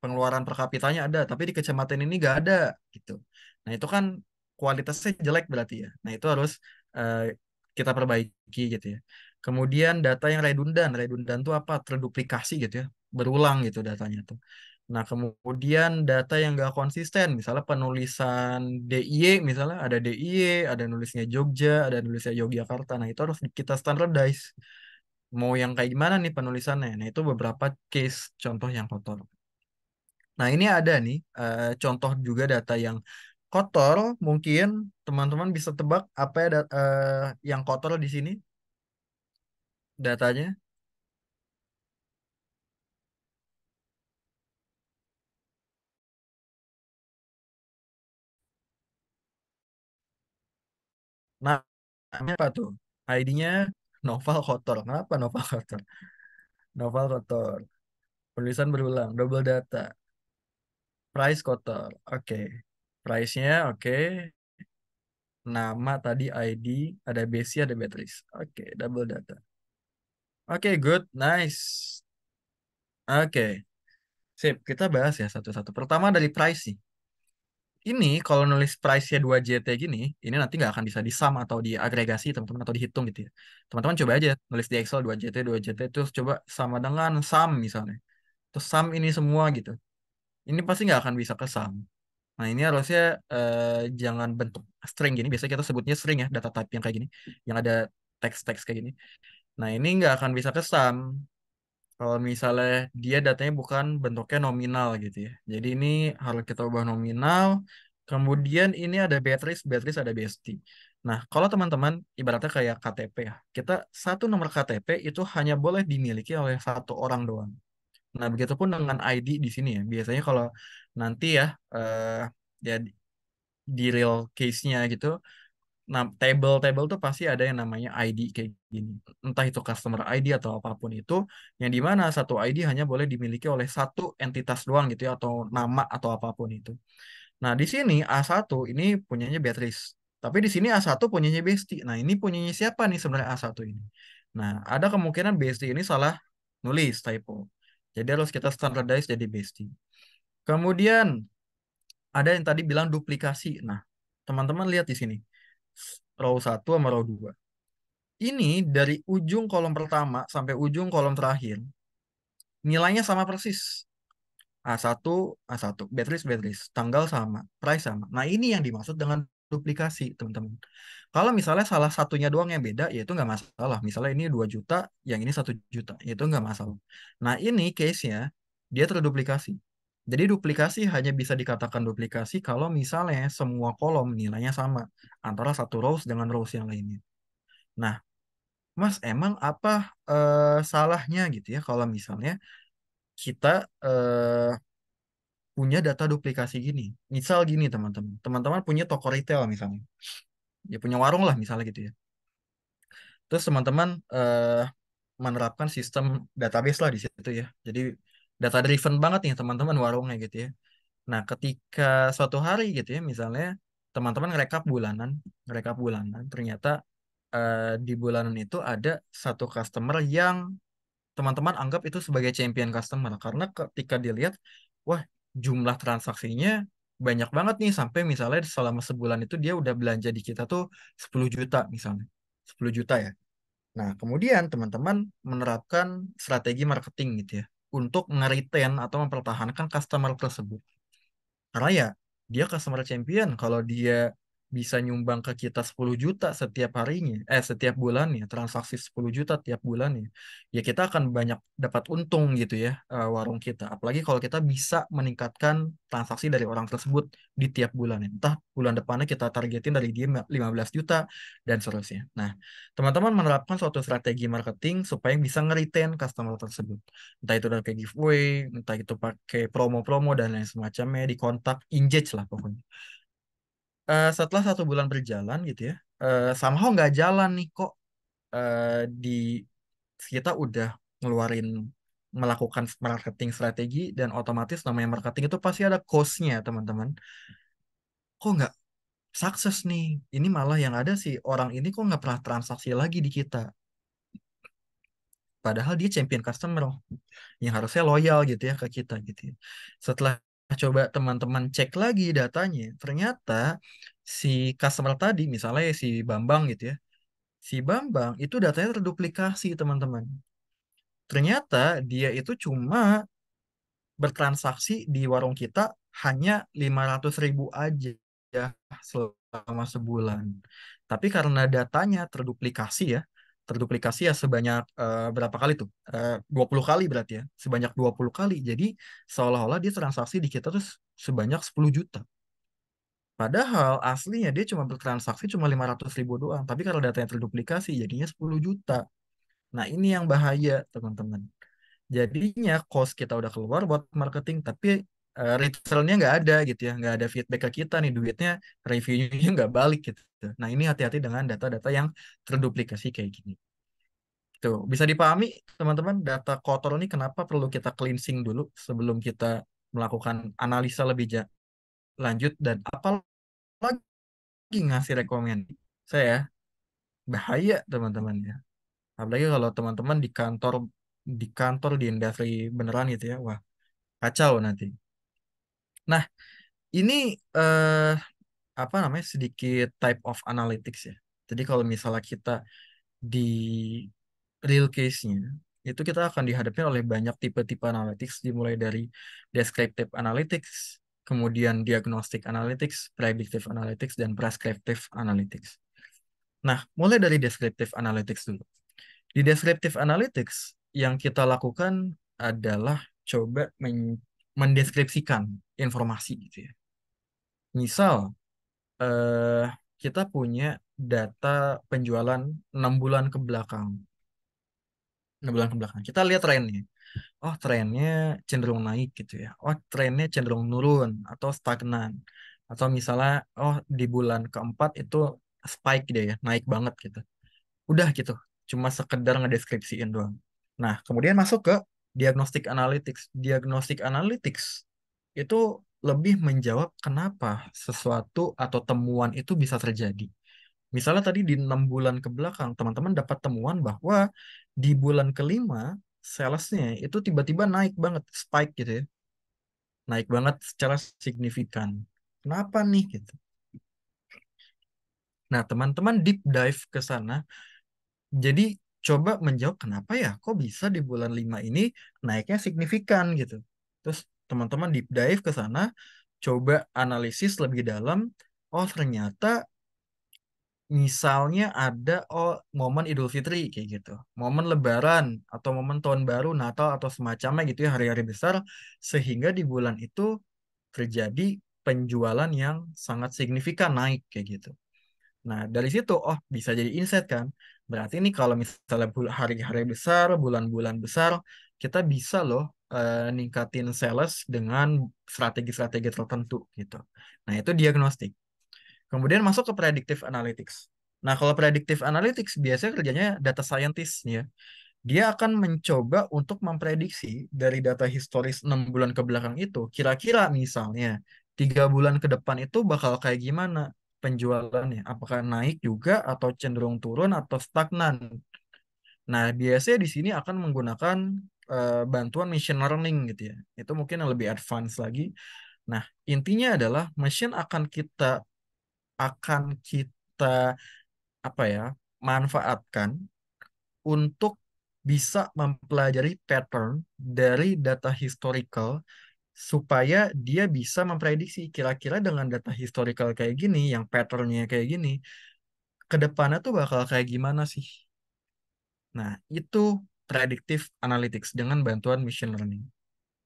S2: pengeluaran per kapitanya ada, tapi di kecamatan ini nggak ada gitu. Nah itu kan kualitasnya jelek berarti ya. Nah, itu harus eh, kita perbaiki gitu ya. Kemudian data yang redundan. Redundan itu apa? Terduplikasi gitu ya. Berulang gitu datanya tuh. Nah, kemudian data yang nggak konsisten, misalnya penulisan DIY, misalnya ada DIY, ada nulisnya Jogja, ada nulisnya Yogyakarta. Nah, itu harus kita standardize. Mau yang kayak gimana nih penulisannya? Nah, itu beberapa case contoh yang kotor. Nah, ini ada nih contoh juga data yang kotor. Mungkin teman-teman bisa tebak apa ya yang kotor di sini datanya. Nah, namanya apa tuh? ID-nya novel kotor. Kenapa novel kotor? Novel kotor. Penulisan berulang, double data. Price kotor. Oke. Price-nya oke. Nama tadi ID, ada base, ada Beatrice. Oke, double data. Oke, good. Nice. Oke. Sip, kita bahas ya satu-satu. Pertama dari price sih. Ini kalau nulis price-nya 2JT gini, ini nanti nggak akan bisa disum atau diagregasi teman-teman atau dihitung gitu ya. Teman-teman coba aja nulis di Excel 2JT terus coba sama dengan sum misalnya. Terus sum ini semua gitu. Ini pasti nggak akan bisa ke sum. Nah, ini harusnya jangan bentuk string gini. Biasanya kita sebutnya string ya, data type yang kayak gini, yang ada teks-teks kayak gini. Nah, ini nggak akan bisa ke sum kalau misalnya dia datanya bukan bentuknya nominal gitu ya. Jadi ini harus kita ubah nominal. Kemudian ini ada Beatrice, Beatrice ada Besti. Nah, kalau teman-teman ibaratnya kayak KTP ya, kita satu nomor KTP itu hanya boleh dimiliki oleh satu orang doang. Nah, begitupun dengan ID di sini ya. Biasanya kalau nanti ya, ya di real case-nya gitu, nah, table-table tuh pasti ada yang namanya ID kayak gini. Entah itu customer ID atau apapun itu, yang dimana satu ID hanya boleh dimiliki oleh satu entitas doang gitu ya, atau nama atau apapun itu. Nah, di sini A1 ini punyanya Beatrice. Tapi di sini A1 punyanya Besti. Nah, ini punyanya siapa nih sebenarnya A1 ini? Nah, ada kemungkinan Besti ini salah nulis typo. Jadi harus kita standardize jadi Besti. Kemudian ada yang tadi bilang duplikasi. Nah, teman-teman lihat di sini. Row 1 sama row 2. Ini dari ujung kolom pertama sampai ujung kolom terakhir, nilainya sama persis. A1, A1, Beatrice, Beatrice, tanggal sama, price sama. Nah, ini yang dimaksud dengan duplikasi, teman-teman. Kalau misalnya salah satunya doang yang beda, ya itu nggak masalah. Misalnya ini 2 juta, yang ini 1 juta, ya itu nggak masalah. Nah, ini case-nya, dia terduplikasi. Jadi duplikasi hanya bisa dikatakan duplikasi kalau misalnya semua kolom nilainya sama antara satu rows dengan rows yang lainnya. Nah, Mas, emang apa salahnya gitu ya kalau misalnya kita punya data duplikasi gini? Misal gini, teman-teman. Teman-teman punya toko retail misalnya. Ya punya warung lah misalnya gitu ya. Terus teman-teman menerapkan sistem database lah di situ ya. Jadi data driven banget nih teman-teman warungnya gitu ya. Nah, ketika suatu hari gitu ya, misalnya teman-teman ngerekap bulanan, ternyata di bulanan itu ada satu customer yang teman-teman anggap itu sebagai champion customer karena ketika dilihat wah jumlah transaksinya banyak banget nih sampai misalnya selama sebulan itu dia udah belanja di kita tuh 10 juta misalnya 10 juta ya. Nah, kemudian teman-teman menerapkan strategi marketing gitu ya untuk nge-retain atau mempertahankan customer tersebut. Karena ya dia customer champion kalau dia bisa nyumbang ke kita 10 juta setiap harinya, setiap bulannya, transaksi 10 juta tiap bulannya. Ya kita akan banyak dapat untung gitu ya warung kita. Apalagi kalau kita bisa meningkatkan transaksi dari orang tersebut di tiap bulan. Entah bulan depannya kita targetin dari dia 15 juta dan seterusnya. Nah, teman-teman menerapkan suatu strategi marketing supaya bisa nge-retain customer tersebut. Entah itu pakai giveaway, entah itu pakai promo-promo dan lain semacamnya di kontak, engage lah pokoknya. Setelah 1 bulan berjalan gitu ya, somehow nggak jalan nih kok di kita udah ngeluarin melakukan marketing strategi dan otomatis namanya marketing itu pasti ada cost-nya teman-teman. Kok nggak sukses nih? Ini malah yang ada sih orang ini kok nggak pernah transaksi lagi di kita. Padahal dia champion customer yang harusnya loyal gitu ya ke kita gitu ya. Setelah coba teman-teman cek lagi datanya, ternyata si customer tadi, misalnya si Bambang gitu ya, si Bambang itu datanya terduplikasi teman-teman. Ternyata dia itu cuma bertransaksi di warung kita hanya 500.000 aja ya selama sebulan. Tapi karena datanya terduplikasi ya, terduplikasi ya sebanyak berapa kali tuh? 20 kali berarti ya, sebanyak 20 kali. Jadi seolah-olah dia transaksi di kita tuh sebanyak 10 juta. Padahal aslinya dia cuma bertransaksi cuma 500.000 doang. Tapi kalau datanya terduplikasi jadinya 10 juta. Nah ini yang bahaya teman-teman. Jadinya cost kita udah keluar buat marketing, tapi returnnya nggak ada gitu ya, nggak ada feedback ke kita nih duitnya, revenue-nya nggak balik gitu. Nah ini hati-hati dengan data-data yang terduplikasi kayak gini. Tuh bisa dipahami teman-teman, data kotor ini kenapa perlu kita cleansing dulu sebelum kita melakukan analisa lebih lanjut dan apalagi ngasih rekomend. Saya bahaya teman-teman ya. Apalagi kalau teman-teman di kantor di industri beneran gitu ya, wah kacau nanti. Nah, ini eh, apa namanya sedikit type of analytics ya. Jadi kalau misalnya kita di real case-nya, itu kita akan dihadapkan oleh banyak tipe-tipe analytics, dimulai dari descriptive analytics, kemudian diagnostic analytics, predictive analytics, dan prescriptive analytics. Nah, mulai dari descriptive analytics dulu. Di descriptive analytics, yang kita lakukan adalah coba mendeskripsikan informasi gitu ya. Misal, eh, kita punya data penjualan 6 bulan ke belakang. 6 bulan ke belakang. Kita lihat trennya. Oh, trennya cenderung naik gitu ya. Oh, trennya cenderung nurun atau stagnan. Atau misalnya, oh di bulan keempat itu spike dia ya, naik banget gitu. Udah gitu. Cuma sekedar ngedeskripsiin doang. Nah, kemudian masuk ke diagnostic analytics. Diagnostic analytics itu lebih menjawab kenapa sesuatu atau temuan itu bisa terjadi. Misalnya tadi di 6 bulan ke belakang, teman-teman dapat temuan bahwa di bulan kelima, salesnya itu tiba-tiba naik banget, spike gitu ya. Naik banget secara signifikan. Kenapa nih gitu? Nah, teman-teman deep dive ke sana, jadi coba menjawab kenapa ya kok bisa di bulan 5 ini naiknya signifikan gitu. Terus teman-teman deep dive ke sana, coba analisis lebih dalam, oh ternyata misalnya ada momen Idul Fitri kayak gitu, momen Lebaran atau momen Tahun Baru, Natal atau semacamnya gitu ya hari-hari besar, sehingga di bulan itu terjadi penjualan yang sangat signifikan naik kayak gitu. Nah dari situ bisa jadi insight kan. Berarti ini kalau misalnya hari-hari besar, bulan-bulan besar, kita bisa loh ningkatin sales dengan strategi-strategi tertentu gitu. Nah itu diagnostik. Kemudian masuk ke predictive analytics. Nah, kalau predictive analytics biasanya kerjanya data scientist nih ya. Dia akan mencoba untuk memprediksi dari data historis 6 bulan ke belakang itu, kira-kira misalnya 3 bulan ke depan itu bakal kayak gimana penjualannya. Apakah naik juga atau cenderung turun atau stagnan. Nah, biasanya di sini akan menggunakan bantuan machine learning gitu ya. Itu mungkin yang lebih advance lagi. Nah, intinya adalah machine akan kita apa ya manfaatkan untuk bisa mempelajari pattern dari data historical supaya dia bisa memprediksi kira-kira dengan data historical kayak gini yang patternnya kayak gini ke depannya tuh bakal kayak gimana sih. Nah, itu predictive analytics dengan bantuan machine learning.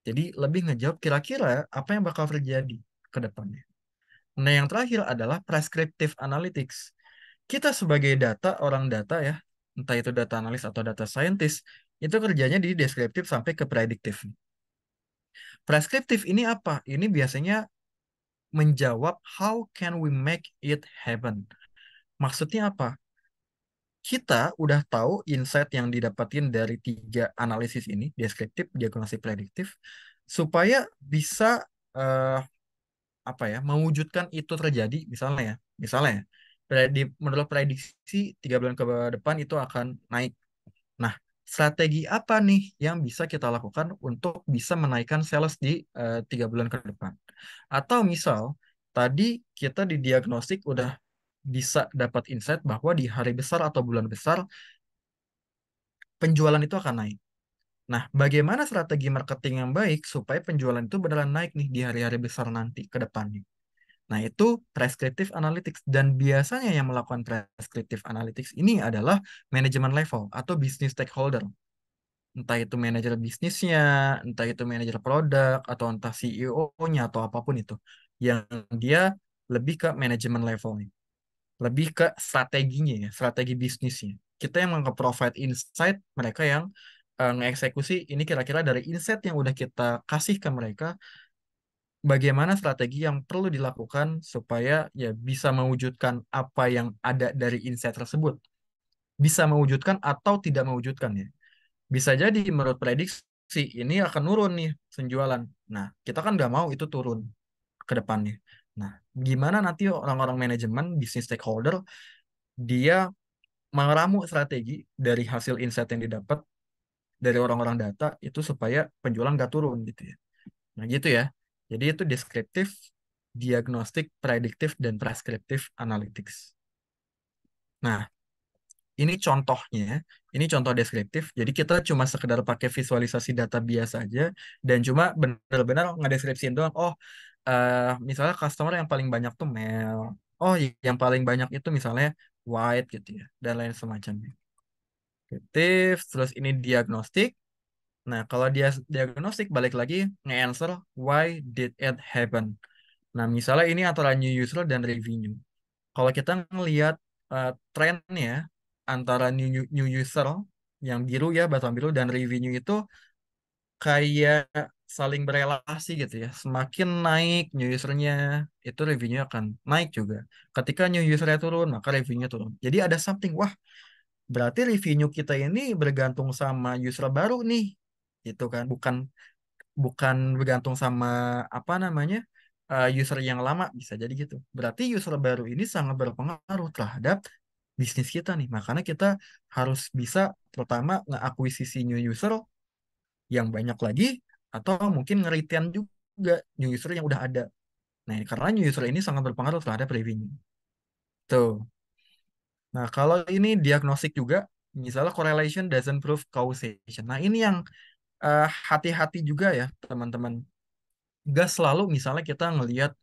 S2: Jadi lebih ngejawab kira-kira apa yang bakal terjadi ke depannya. Nah, yang terakhir adalah prescriptive analytics. Kita sebagai orang data ya, entah itu data analis atau data scientist, itu kerjanya di deskriptif sampai ke prediktif. Preskriptif ini apa? Ini biasanya menjawab how can we make it happen. Maksudnya apa? Kita udah tahu insight yang didapatin dari 3 analisis ini, deskriptif, diagnostik, prediktif, supaya bisa eh, apa ya, mewujudkan itu terjadi, misalnya ya, menurut prediksi 3 bulan ke depan itu akan naik. Nah, strategi apa nih yang bisa kita lakukan untuk bisa menaikkan sales di 3 bulan ke depan? Atau misal Tadi kita di diagnostik udah bisa dapat insight bahwa di hari besar atau bulan besar penjualan itu akan naik. Nah, bagaimana strategi marketing yang baik supaya penjualan itu beneran naik nih di hari-hari besar nanti ke depannya? Nah, itu prescriptive analytics. Dan biasanya yang melakukan prescriptive analytics ini adalah manajemen level atau business stakeholder. Entah itu manajer bisnisnya, entah itu manajer produk, atau entah CEO-nya, atau apapun itu. Yang dia lebih ke manajemen levelnya. Lebih ke strateginya ya, strategi bisnisnya. Kita yang nge-provide insight, mereka yang nge-eksekusi ini kira-kira dari insight yang udah kita kasih ke mereka, bagaimana strategi yang perlu dilakukan supaya ya bisa mewujudkan apa yang ada dari insight tersebut. Bisa mewujudkan atau tidak mewujudkan ya. Bisa jadi menurut prediksi ini akan nurun nih penjualan. Nah, kita kan nggak mau itu turun ke depannya. Nah, gimana nanti orang-orang manajemen, bisnis stakeholder, dia meramu strategi dari hasil insight yang didapat dari orang-orang data itu supaya penjualan nggak turun gitu ya. Nah gitu ya. Jadi itu deskriptif, diagnostik, prediktif, dan preskriptif analytics. Nah, ini contohnya, ini contoh deskriptif. Jadi kita cuma sekedar pakai visualisasi data biasa aja dan cuma benar-benar ngedeskripsiin doang. Oh, misalnya customer yang paling banyak tuh male. Oh, yang paling banyak itu misalnya white gitu ya, dan lain semacamnya. Deskriptif, terus ini diagnostik. Nah, kalau dia diagnostik balik lagi nge-answer why did it happen. Nah, misalnya ini antara new user dan revenue. Kalau kita ngelihat trennya antara new user yang biru ya, batang biru dan revenue itu kayak saling berelasi gitu ya. Semakin naik new usernya, itu revenue akan naik juga. Ketika new usernya turun, maka revenue turun. Jadi ada something, wah, berarti revenue kita ini bergantung sama user baru nih. Itu kan bukan bukan bergantung sama apa namanya user yang lama, bisa jadi gitu. Berarti user baru ini sangat berpengaruh terhadap bisnis kita nih. Makanya kita harus bisa pertama ngeakuisisi new user yang banyak lagi atau mungkin nge-retain juga new user yang udah ada. Nah, karena new user ini sangat berpengaruh terhadap revenue. Tuh. Nah, kalau ini diagnostik juga, misalnya correlation doesn't prove causation. Nah, ini yang hati-hati juga ya, teman-teman. Gak selalu misalnya kita ngelihat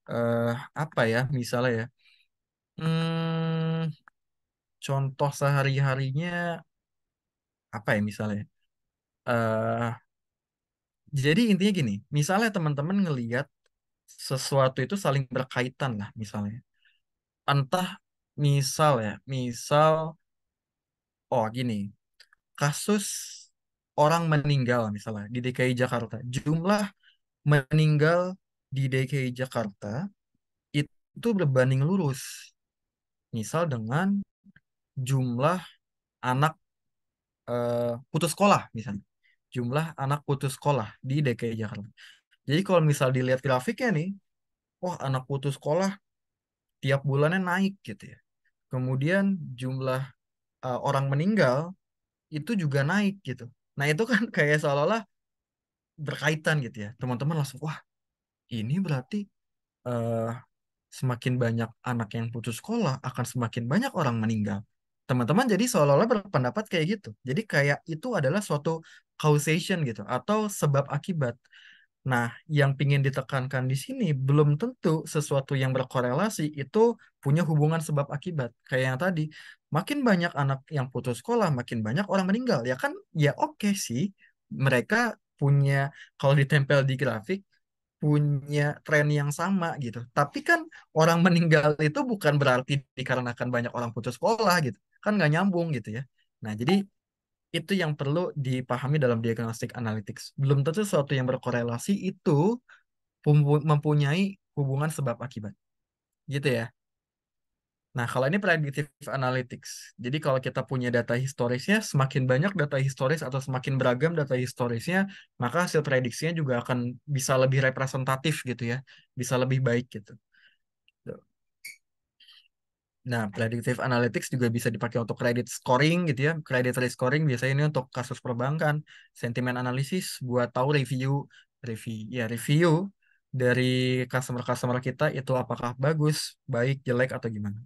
S2: eh, apa ya misalnya ya hmm, contoh sehari-harinya apa ya misalnya eh jadi intinya gini, misalnya teman-teman ngelihat sesuatu itu saling berkaitan lah misalnya, entah misal ya misal oh gini, kasus orang meninggal misalnya di DKI Jakarta, jumlah meninggal di DKI Jakarta itu berbanding lurus misal dengan jumlah anak putus sekolah misalnya. Jumlah anak putus sekolah di DKI Jakarta. Jadi kalau misal dilihat grafiknya nih, wah anak putus sekolah tiap bulannya naik gitu ya. Kemudian jumlah orang meninggal itu juga naik gitu. Nah itu kan kayak seolah-olah berkaitan gitu ya. Teman-teman langsung, wah ini berarti eh, semakin banyak anak yang putus sekolah akan semakin banyak orang meninggal. Teman-teman jadi seolah-olah berpendapat kayak gitu. Jadi kayak itu adalah suatu causation gitu atau sebab akibat. Nah, yang ingin ditekankan di sini belum tentu sesuatu yang berkorelasi itu punya hubungan sebab akibat. Kayak yang tadi, makin banyak anak yang putus sekolah, makin banyak orang meninggal. Ya kan, ya oke sih. Mereka punya, kalau ditempel di grafik, punya tren yang sama gitu. Tapi kan orang meninggal itu bukan berarti dikarenakan banyak orang putus sekolah gitu. Kan nggak nyambung gitu ya. Nah, jadi itu yang perlu dipahami dalam diagnostic analytics. Belum tentu sesuatu yang berkorelasi itu mempunyai hubungan sebab akibat. Gitu ya. Nah, kalau ini predictive analytics. Jadi kalau kita punya data historisnya, semakin banyak data historis atau semakin beragam data historisnya, maka hasil prediksinya juga akan bisa lebih representatif gitu ya. Bisa lebih baik gitu. Nah, predictive analytics juga bisa dipakai untuk credit scoring gitu ya. Credit risk scoring biasanya ini untuk kasus perbankan, sentimen analisis buat tahu review dari customer-customer kita itu apakah bagus, baik, jelek, atau gimana.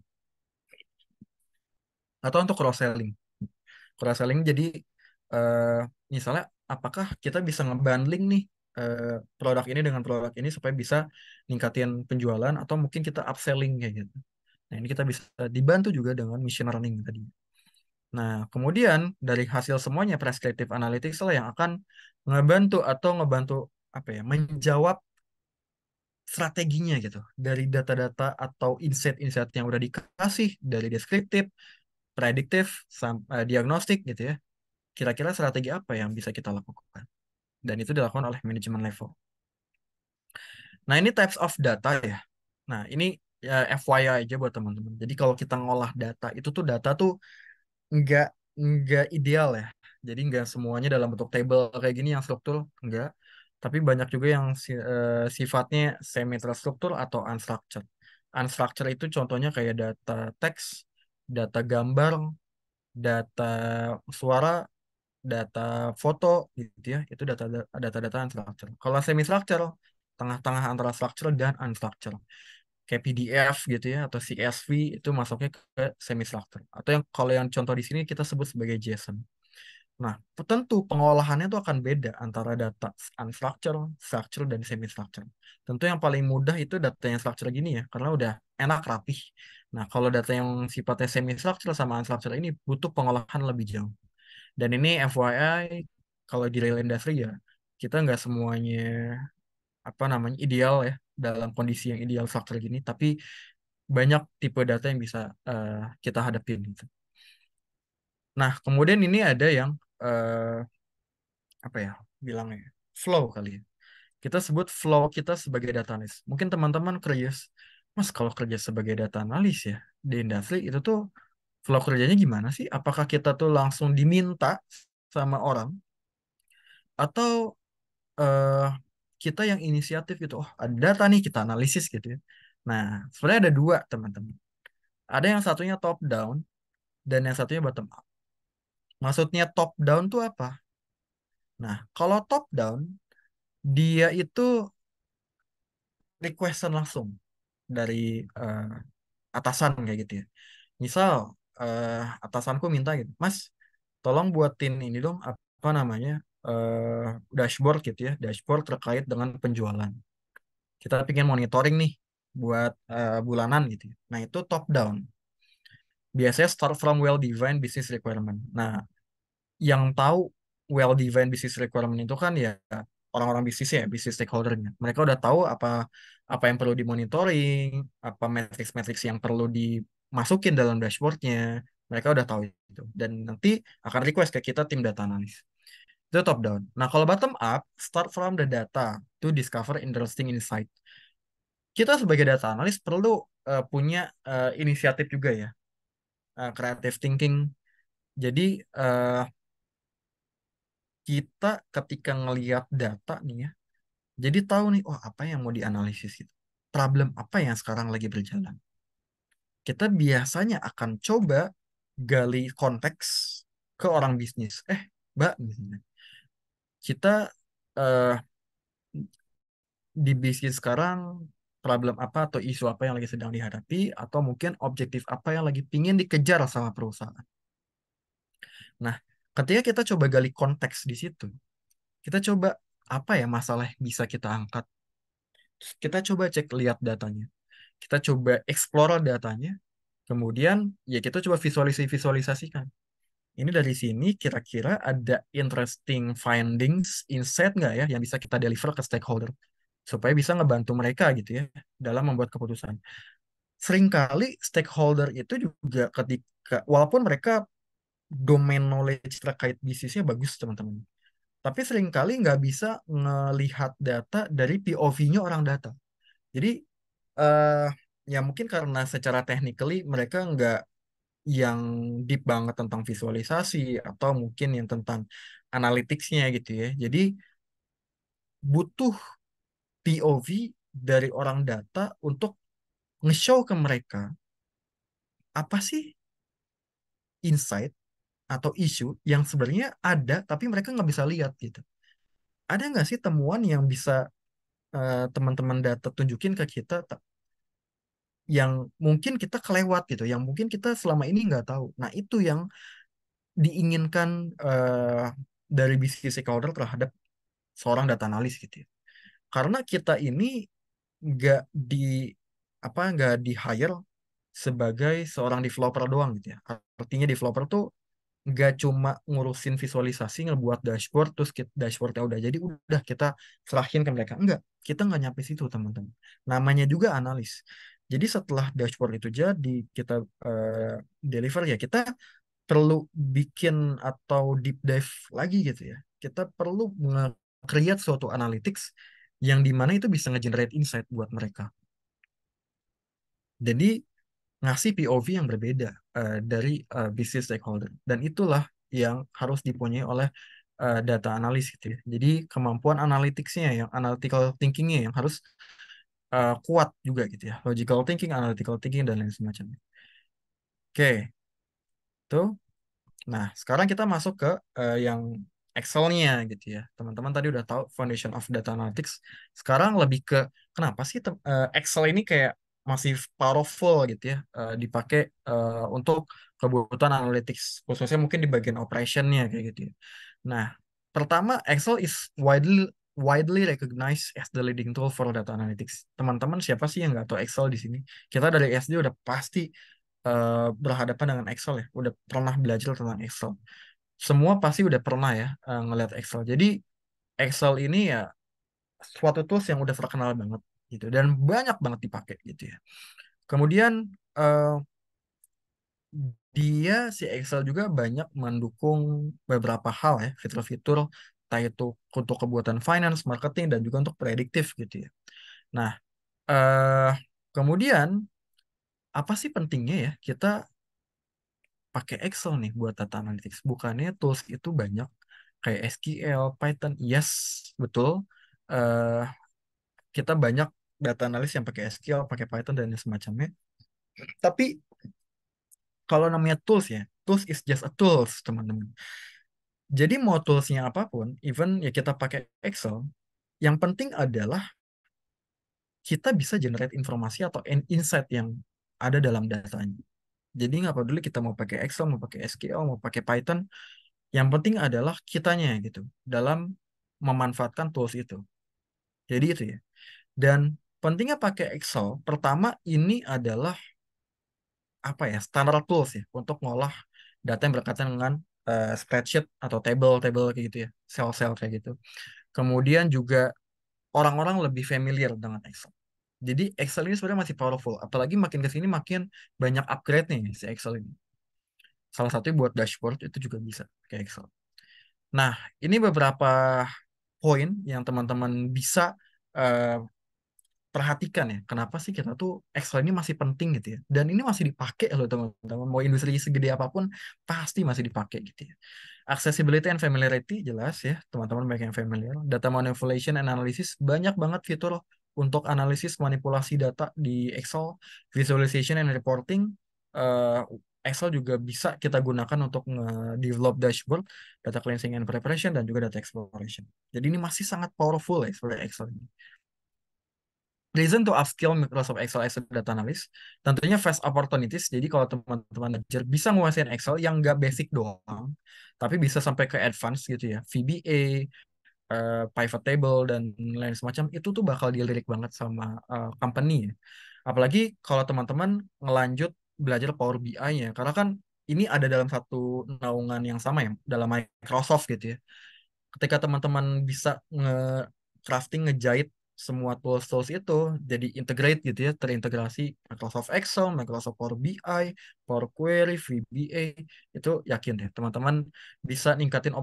S2: Atau untuk cross-selling. Cross-selling jadi eh, misalnya apakah kita bisa ngebundling nih produk ini dengan produk ini supaya bisa ningkatin penjualan atau mungkin kita upselling kayak gitu. Nah, ini kita bisa dibantu juga dengan machine learning tadi. Nah, kemudian dari hasil semuanya prescriptive analytics lah yang akan ngebantu atau ngebantu apa ya, menjawab strateginya gitu dari data-data atau insight-insight yang udah dikasih dari deskriptif, prediktif, diagnostik gitu ya. Kira-kira strategi apa yang bisa kita lakukan? Dan itu dilakukan oleh manajemen level. Nah, ini types of data ya. Nah, ini ya FYI aja buat teman-teman. Jadi kalau kita ngolah data, itu tuh data tuh nggak nggak ideal ya. Jadi nggak semuanya dalam bentuk table kayak gini yang struktur, nggak. Tapi banyak juga yang sifatnya semi terstruktur atau unstructured. Unstructured itu contohnya kayak data teks, data gambar, data suara, data foto gitu ya. Itu data-data unstructured. Kalau semi structured, tengah-tengah antara structured dan unstructured. Kayak PDF gitu ya atau CSV itu masuknya ke semi structure atau yang kalau yang contoh di sini kita sebut sebagai JSON. Nah, tentu pengolahannya itu akan beda antara data unstructured, structured, dan semi structured. Tentu yang paling mudah itu data yang structured gini ya, karena udah enak rapih. Nah, kalau data yang sifatnya semi structured sama unstructured ini butuh pengolahan lebih jauh. Dan ini FYI, kalau di real industry ya, kita nggak semuanya apa namanya ideal ya dalam kondisi yang ideal structure gini, tapi banyak tipe data yang bisa kita hadapin gitu. Nah, kemudian ini ada yang apa ya bilangnya flow kali ya. Kita sebut flow kita sebagai data analis. Mungkin teman-teman kerja, Mas kalau kerja sebagai data analis ya di industri itu tuh flow kerjanya gimana sih? Apakah kita tuh langsung diminta sama orang atau eh, kita yang inisiatif gitu? Oh, ada data nih kita analisis gitu ya. Nah, sebenarnya ada dua teman-teman. Ada yang satunya top down dan yang satunya bottom up. Maksudnya top down tuh apa? Nah, kalau top down, dia itu requestan langsung dari eh, atasan kayak gitu ya. Misal atasanku minta gitu, Mas, tolong buatin ini dong apa namanya dashboard gitu ya, dashboard terkait dengan penjualan. Kita pengen monitoring nih buat bulanan gitu ya. Nah, itu top down. Biasanya start from well-defined business requirement. Nah, yang tahu well-defined business requirement itu kan ya orang-orang bisnis ya, bisnis stakeholdernya. Mereka udah tahu apa apa yang perlu dimonitoring, apa matriks-matriks yang perlu dimasukin dalam dashboardnya. Mereka udah tahu itu. Dan nanti akan request ke kita tim data analis. Itu top down. Nah, kalau bottom up, start from the data to discover interesting insight. Kita sebagai data analis perlu punya inisiatif juga ya, creative thinking. Jadi kita ketika ngelihat data nih ya, jadi tahu nih, oh apa yang mau dianalisis itu. Problem apa yang sekarang lagi berjalan. Kita biasanya akan coba gali konteks ke orang bisnis. Mbak, misalnya, kita eh, di bisnis sekarang problem apa atau isu apa yang lagi sedang dihadapi atau mungkin objektif apa yang lagi pingin dikejar sama perusahaan. Nah, ketika kita coba gali konteks di situ, kita coba apa ya masalah yang bisa kita angkat. Kita coba cek lihat datanya. Kita coba explore datanya. Kemudian ya kita coba visualisasikan. Ini dari sini kira-kira ada interesting findings, insight nggak ya yang bisa kita deliver ke stakeholder supaya bisa ngebantu mereka gitu ya dalam membuat keputusan. Seringkali stakeholder itu juga ketika walaupun mereka domain knowledge terkait bisnisnya bagus teman-teman, tapi seringkali nggak bisa ngelihat data dari POV-nya orang data. Jadi eh ya mungkin karena secara technically mereka nggak yang deep banget tentang visualisasi atau mungkin yang tentang analytics-nya gitu ya. Jadi butuh POV dari orang data untuk nge-show ke mereka apa sih insight atau isu yang sebenarnya ada tapi mereka nggak bisa lihat gitu. Ada nggak sih temuan yang bisa teman-teman data tunjukin ke kita yang mungkin kita kelewat gitu, yang mungkin kita selama ini nggak tahu. Nah, itu yang diinginkan dari bisnis stakeholder terhadap seorang data analis gitu ya. Karena kita ini nggak di nggak di hire sebagai seorang developer doang gitu ya. Artinya developer tuh nggak cuma ngurusin visualisasi, ngebuat dashboard, terus dashboardnya udah jadi, udah kita serahin ke mereka. Enggak, kita nggak nyampe situ teman-teman. Namanya juga analis. Jadi setelah dashboard itu jadi, kita deliver ya, kita perlu bikin atau deep dive lagi gitu ya. Kita perlu nge-create suatu analytics yang dimana itu bisa nge-generate insight buat mereka. Jadi ngasih POV yang berbeda dari business stakeholder. Dan itulah yang harus dipunyai oleh data analis gitu ya. Jadi kemampuan analytics-nya, yang analytical thinking-nya yang harus kuat juga gitu ya. Logical thinking, analytical thinking, dan lain semacamnya. Oke, tuh. Nah, sekarang kita masuk ke yang Excel-nya gitu ya. Teman-teman tadi udah tahu foundation of data analytics. Sekarang lebih ke kenapa sih Excel ini kayak masih powerful gitu ya, dipakai untuk kebutuhan analytics, khususnya mungkin di bagian operation-nya kayak gitu ya. Nah, pertama, Excel is widely recognized as the leading tool for data analytics. Teman-teman siapa sih yang nggak tahu Excel di sini? Kita dari SD udah pasti berhadapan dengan Excel ya, udah pernah belajar tentang Excel. Semua pasti udah pernah ya ngeliat Excel. Jadi Excel ini ya suatu tools yang udah terkenal banget gitu dan banyak banget dipakai gitu ya. Kemudian eh, dia si Excel juga banyak mendukung beberapa hal ya, fitur-fitur entah itu untuk kebuatan finance, marketing, dan juga untuk prediktif gitu ya. Nah, eh kemudian apa sih pentingnya ya kita pakai Excel nih buat data analytics? Bukannya tools itu banyak kayak SQL, Python, yes, betul. Eh kita banyak data analis yang pakai SQL, pakai Python dan semacamnya. Tapi kalau namanya tools ya, tools is just a tools, teman-teman. Jadi mau toolsnya apapun, even ya kita pakai Excel, yang penting adalah kita bisa generate informasi atau insight yang ada dalam datanya. Jadi nggak peduli kita mau pakai Excel, mau pakai SQL, mau pakai Python, yang penting adalah kitanya gitu dalam memanfaatkan tools itu. Jadi itu ya. Dan pentingnya pakai Excel, pertama ini adalah apa ya, standar tools ya untuk ngolah data yang berkaitan dengan spreadsheet atau table-table kayak gitu ya, sel-sel kayak gitu. Kemudian juga orang-orang lebih familiar dengan Excel. Jadi Excel ini sebenarnya masih powerful, apalagi makin ke sini makin banyak upgrade nih si Excel ini. Salah satunya buat dashboard itu juga bisa kayak Excel. Nah, ini beberapa poin yang teman-teman bisa eh, perhatikan ya, kenapa sih kita tuh Excel ini masih penting gitu ya. Dan ini masih dipakai loh teman-teman. Mau industri segede apapun, pasti masih dipakai gitu ya. Accessibility and familiarity jelas ya, teman-teman banyak yang familiar. Data manipulation and analysis, banyak banget fitur untuk analisis manipulasi data di Excel, visualization and reporting. eh, Excel juga bisa kita gunakan untuk nge-develop dashboard, data cleansing and preparation, dan juga data exploration. Jadi ini masih sangat powerful ya sebenarnya Excel ini. Reason to upskill Microsoft Excel as a data analyst, tentunya fast opportunities. Jadi kalau teman-teman belajar bisa nguasain Excel yang nggak basic doang, tapi bisa sampai ke advance gitu ya. VBA, pivot table, dan lain semacam, itu tuh bakal dilirik banget sama company ya. Apalagi kalau teman-teman ngelanjut belajar Power BI-nya, karena kan ini ada dalam satu naungan yang sama ya, dalam Microsoft gitu ya. Ketika teman-teman bisa nge-crafting, ngejahit semua tools-tools itu jadi integrate gitu ya, terintegrasi Microsoft Excel, Microsoft Power BI, Power Query, VBA, itu yakin deh teman-teman bisa ningkatin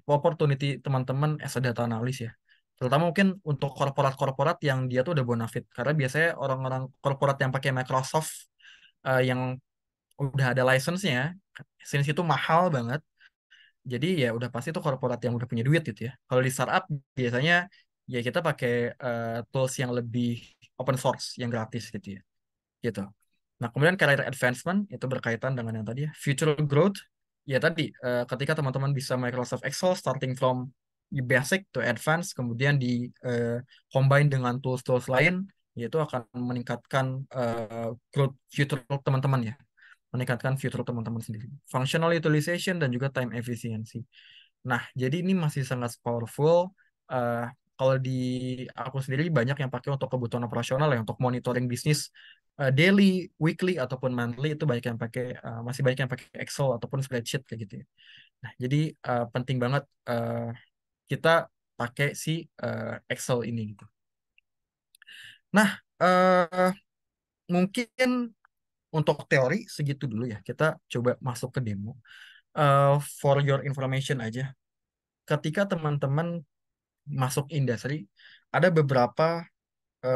S2: opportunity teman-teman as a data analyst ya. Terutama mungkin untuk korporat-korporat yang dia tuh udah bonafit. Karena biasanya orang-orang korporat yang pakai Microsoft yang udah ada license-nya, since itu mahal banget, jadi ya udah pasti itu korporat yang udah punya duit gitu ya. Kalau di startup biasanya ya kita pakai tools yang lebih open source, yang gratis gitu ya. Gitu. Nah, kemudian career advancement itu berkaitan dengan yang tadi ya. Future growth, ya tadi ketika teman-teman bisa Microsoft Excel starting from basic to advance, kemudian di combine dengan tools-tools lain, yaitu akan meningkatkan growth future teman-teman ya, meningkatkan future teman-teman sendiri. Functional utilization dan juga time efficiency. Nah, jadi ini masih sangat powerful. Eh, Kalau di aku sendiri banyak yang pakai untuk kebutuhan operasional ya, untuk monitoring bisnis daily, weekly ataupun monthly itu banyak yang pakai masih banyak yang pakai Excel ataupun spreadsheet kayak gitu ya. Nah, jadi penting banget kita pakai si Excel ini gitu. Nah, mungkin untuk teori segitu dulu ya. Kita coba masuk ke demo. For your information aja, ketika teman-teman masuk industri, ada beberapa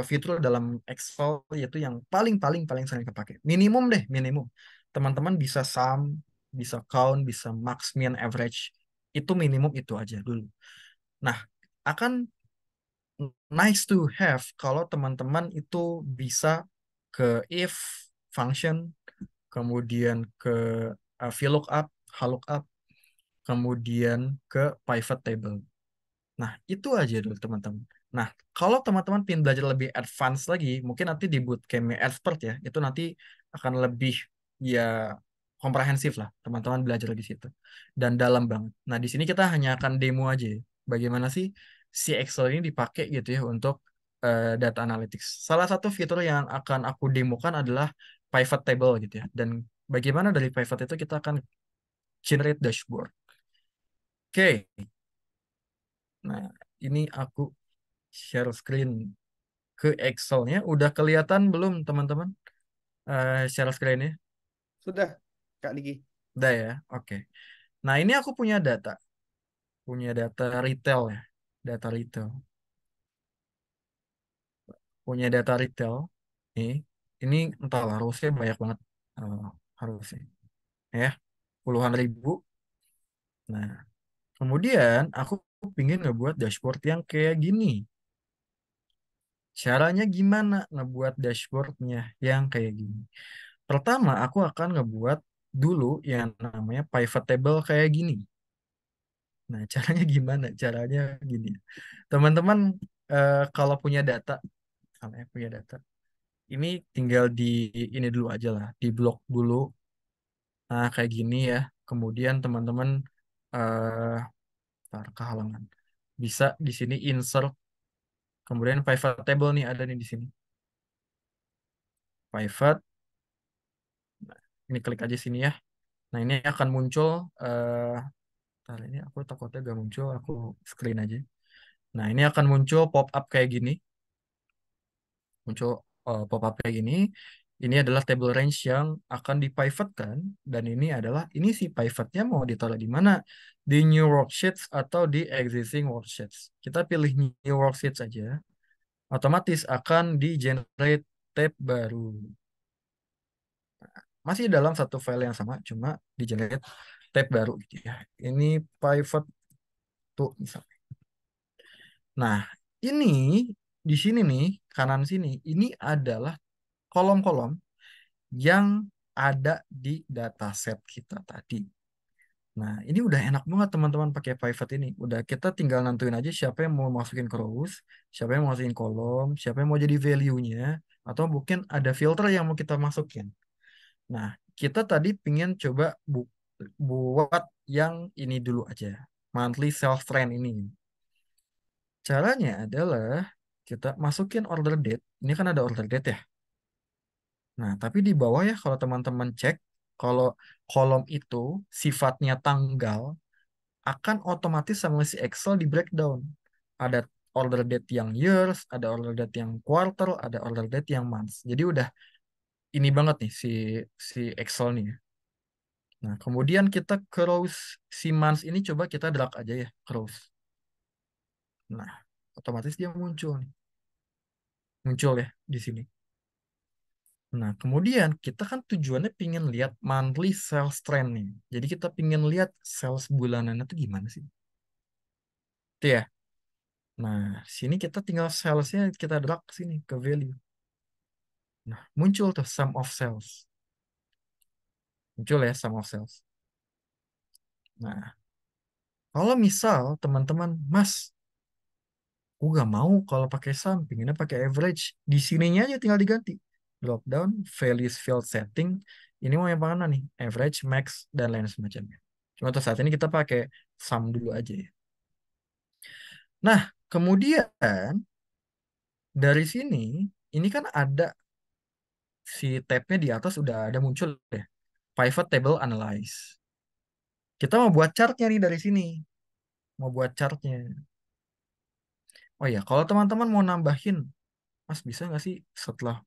S2: fitur dalam Excel yaitu yang paling paling paling sering dipakai. Minimum deh, minimum. Teman-teman bisa sum, bisa count, bisa max, min, average. Itu minimum itu aja dulu. Nah, akan nice to have kalau teman-teman itu bisa ke if function, kemudian ke VLOOKUP, HLOOKUP, kemudian ke pivot table. Nah, itu aja dulu teman-teman. Nah, kalau teman-teman ingin belajar lebih advance lagi, mungkin nanti di bootcamp expert ya, itu nanti akan lebih ya komprehensif lah, teman-teman belajar di situ. Dan dalam banget. Nah, di sini kita hanya akan demo aja ya, bagaimana sih si Excel ini dipakai gitu ya untuk data analytics. Salah satu fitur yang akan aku demokan adalah pivot table gitu ya. Dan bagaimana dari pivot itu kita akan generate dashboard. Oke, nah ini aku share screen ke Excel-nya. Udah kelihatan belum teman-teman share screen-nya?
S1: Sudah, Kak Niki.
S2: Udah ya, oke. Nah ini aku punya data retail ya, data retail, punya data retail. Nih, ini entah harusnya banyak banget eh, harusnya, ya puluhan ribu. Nah kemudian aku pingin ngebuat dashboard yang kayak gini. Caranya gimana ngebuat dashboardnya yang kayak gini? Pertama, aku akan ngebuat dulu yang namanya pivot table kayak gini. Nah, caranya gimana? Caranya gini. Teman-teman, kalau punya data, kalau ya punya data, ini tinggal di ini dulu aja lah, di blok dulu. Nah, kayak gini ya. Kemudian teman-teman, eh tar, kehalangan. Bisa di sini insert, kemudian pivot table nih ada nih di sini. Pivot, ini klik aja sini ya. Nah, ini akan muncul ntar ini aku takutnya gak muncul, aku screen aja. Nah, ini akan muncul pop-up kayak gini. Muncul pop-up kayak gini. Ini adalah table range yang akan dipivotkan. Dan ini si pivotnya mau ditaruh di mana? Di new worksheets atau di existing worksheets. Kita pilih new worksheets aja. Otomatis akan di-generate tab baru. Masih dalam satu file yang sama, cuma di-generate tab baru gitu ya. Ini pivot tuh misalnya. Nah, ini di sini nih, kanan sini, ini adalah kolom-kolom yang ada di dataset kita tadi. Nah, ini udah enak banget teman-teman pakai pivot ini. Udah kita tinggal nentuin aja siapa yang mau masukin ke rows, siapa yang mau masukin kolom, siapa yang mau jadi value-nya, atau mungkin ada filter yang mau kita masukin. Nah, kita tadi pingin coba buat yang ini dulu aja. Monthly sales trend ini. Caranya adalah kita masukin order date. Ini kan ada order date ya. Nah, tapi di bawah ya kalau teman-teman cek, kalau kolom itu sifatnya tanggal, akan otomatis sama si Excel di breakdown. Ada order date yang years, ada order date yang quarter, ada order date yang months. Jadi udah ini banget nih si Excel nih ya. Nah, kemudian kita ke rows si months ini coba kita drag aja ya ke rows. Nah, otomatis dia muncul nih. Muncul ya di sini. Nah, kemudian kita kan tujuannya pingin lihat monthly sales trend nih. Jadi kita pingin lihat sales bulanannya tuh gimana sih? Itu ya. Nah, sini kita tinggal salesnya kita drag ke sini ke value. Nah, muncul tuh sum of sales. Muncul ya sum of sales. Nah, Kalau misal teman-teman, Mas, aku gak mau kalau pakai sum, pinginnya pakai average. Di sininya aja tinggal diganti. Drop down, values field setting. Ini mau yang mana nih? Average, max, dan lain semacamnya. Cuma untuk saat ini kita pakai sum dulu aja ya. Nah, kemudian dari sini, ini kan ada si tabnya di atas udah ada muncul ya. Pivot Table Analyze. Kita mau buat chartnya nih dari sini. Mau buat chartnya. Oh ya, kalau teman-teman mau nambahin, Mas bisa nggak sih setelah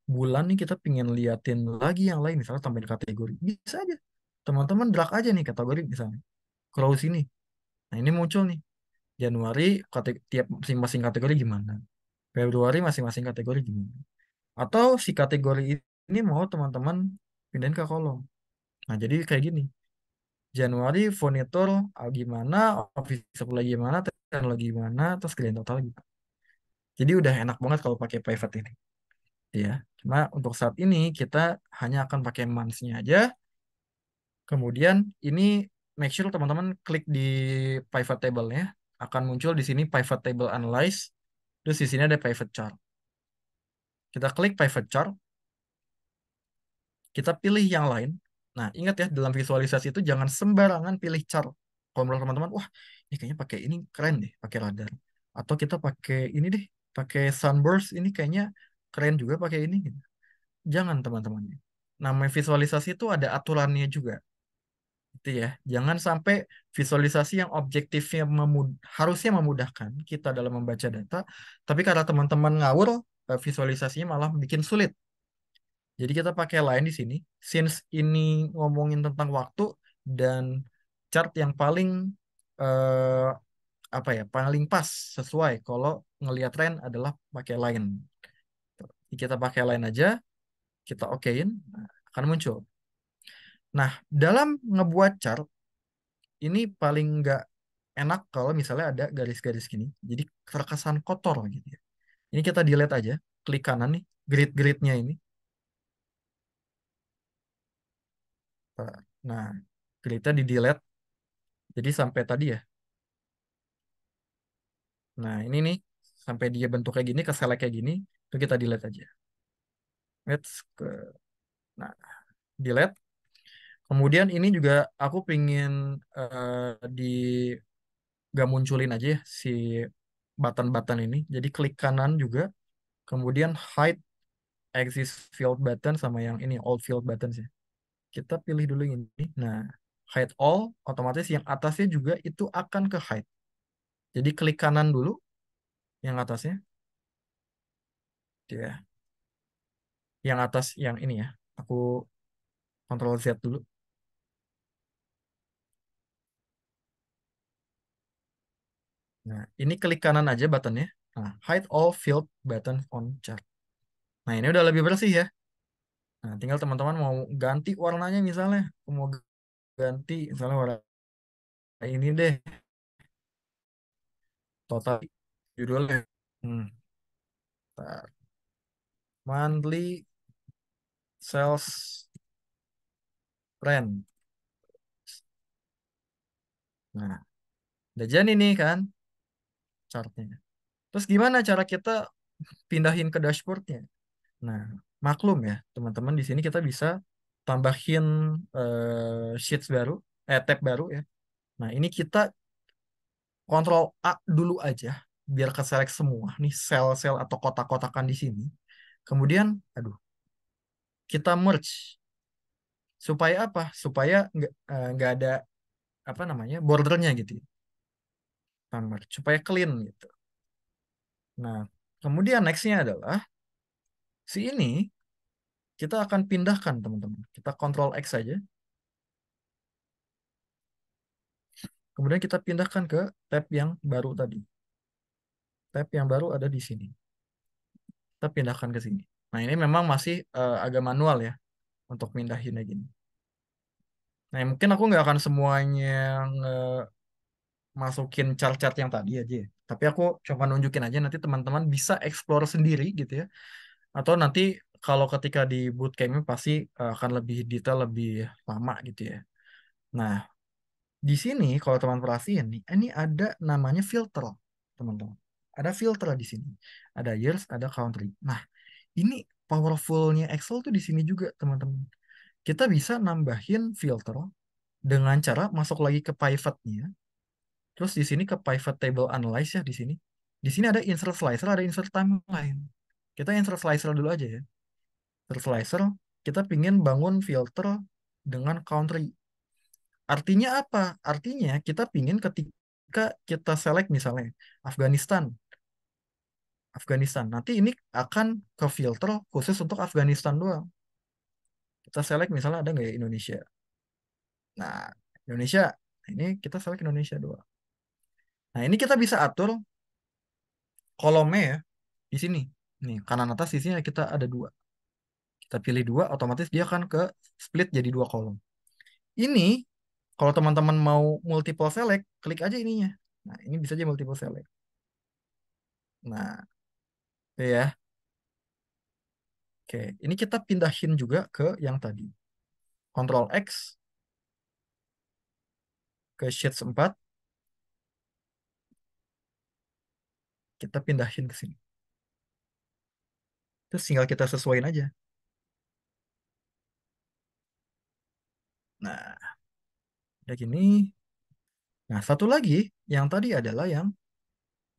S2: bulan nih kita pingin liatin lagi yang lain, misalnya tambahin kategori. Bisa aja. Teman-teman drag aja nih kategori misalnya. Scroll sini. Nah ini muncul nih. Januari tiap masing-masing kategori gimana. Februari masing-masing kategori gimana. Atau si kategori ini mau teman-teman pindahin ke kolom. Nah jadi kayak gini. Januari furnitur gimana, office supply gimana, teknologi gimana, terus klien total gimana. Jadi udah enak banget kalau pakai private ini. Ya, cuma untuk saat ini kita hanya akan pakai months-nya aja. Kemudian ini make sure teman-teman klik di pivot table-nya. Akan muncul di sini pivot table analyze. Terus di sini ada pivot chart. Kita klik pivot chart, kita pilih yang lain. Nah, ingat ya, dalam visualisasi itu jangan sembarangan pilih chart. Kalau menurut teman-teman, wah, ini kayaknya pakai ini keren deh, pakai radar. Atau kita pakai ini deh, pakai sunburst, ini kayaknya keren juga pakai ini. Gitu. Jangan teman-teman. Namanya visualisasi itu ada aturannya juga. Gitu ya. Jangan sampai visualisasi yang objektifnya harusnya memudahkan kita dalam membaca data, tapi karena teman-teman ngawur, visualisasinya malah bikin sulit. Jadi kita pakai line di sini. Since ini ngomongin tentang waktu dan chart yang paling eh, apa ya, paling pas sesuai kalau ngelihat tren adalah pakai line. Jadi kita pakai line aja, kita okein, nah, akan muncul. Nah, dalam ngebuat chart ini paling nggak enak kalau misalnya ada garis-garis gini. Jadi terkesan kotor gitu ya. Ini kita delete aja, klik kanan nih, grid-gridnya ini. Nah, gridnya di delete. Jadi sampai tadi ya. Nah, ini nih sampai dia bentuk kayak gini, ke select kayak gini, itu kita delete aja. Let's ke nah, delete. Kemudian ini juga aku pingin di gak munculin aja ya si button-button ini. Jadi klik kanan juga, kemudian hide exist field button sama yang ini all field buttons ya. Kita pilih dulu yang ini. Nah, hide all, otomatis yang atasnya juga itu akan ke hide. Jadi klik kanan dulu yang atasnya. Ya, yang atas yang ini ya. Aku Ctrl Z dulu. Nah, ini klik kanan aja buttonnya. Nah, hide all field button on chart. Nah, ini udah lebih bersih ya. Nah, tinggal teman-teman mau ganti warnanya misalnya. Aku mau ganti misalnya warna ini deh. Total judulnya. Hmm, ntar. Monthly sales trend. Nah, udah jadi nih kan chartnya. Terus gimana cara kita pindahin ke dashboardnya? Nah, maklum ya, teman-teman di sini kita bisa tambahin sheets baru, tab baru ya. Nah, ini kita kontrol A dulu aja, biar keselect semua nih sel-sel atau kotak-kotakan di sini. Kemudian, aduh, kita merge supaya apa? Supaya nggak ada apa namanya bordernya gitu, ya. Kita merge supaya clean gitu. Nah, kemudian nextnya adalah si ini kita akan pindahkan teman-teman. Kita kontrol X saja. Kemudian kita pindahkan ke tab yang baru tadi. Tab yang baru ada di sini. Kita pindahkan ke sini. Nah, ini memang masih agak manual ya untuk pindahin lagi. Nah, mungkin aku nggak akan semuanya masukin chart-chart yang tadi aja ya. Tapi aku coba nunjukin aja nanti teman-teman bisa explore sendiri gitu ya. Atau nanti kalau ketika di bootcamp pasti akan lebih detail, lebih lama gitu ya. Nah, Di sini kalau teman perhatiin nih, ini ada namanya filter, teman-teman. Ada filter di sini. Ada years, ada country. Nah, ini powerfulnya Excel tuh di sini juga, teman-teman. Kita bisa nambahin filter dengan cara masuk lagi ke pivot-nya. Terus di sini ke pivot table analyze ya di sini. Di sini ada insert slicer, ada insert timeline. Kita insert slicer dulu aja ya. Insert slicer, kita pingin bangun filter dengan country. Artinya apa? Artinya kita pingin ketika kita select misalnya Afghanistan, Afghanistan. Nanti ini akan ke filter khusus untuk Afghanistan doang. Kita select misalnya ada nggak ya Indonesia. Nah, Indonesia. Nah, ini kita select Indonesia doang. Nah, ini kita bisa atur kolomnya ya di sini. Nih, kanan atas di sini kita ada dua. Kita pilih dua, otomatis dia akan ke split jadi dua kolom. Ini kalau teman-teman mau multiple select, klik aja ininya. Nah, ini bisa aja multiple select. Nah, itu ya. Oke, ini kita pindahin juga ke yang tadi. Ctrl X ke Sheets 4, kita pindahin ke sini. Terus tinggal kita sesuaiin aja. Nah, udah gini. Nah, satu lagi yang tadi adalah yang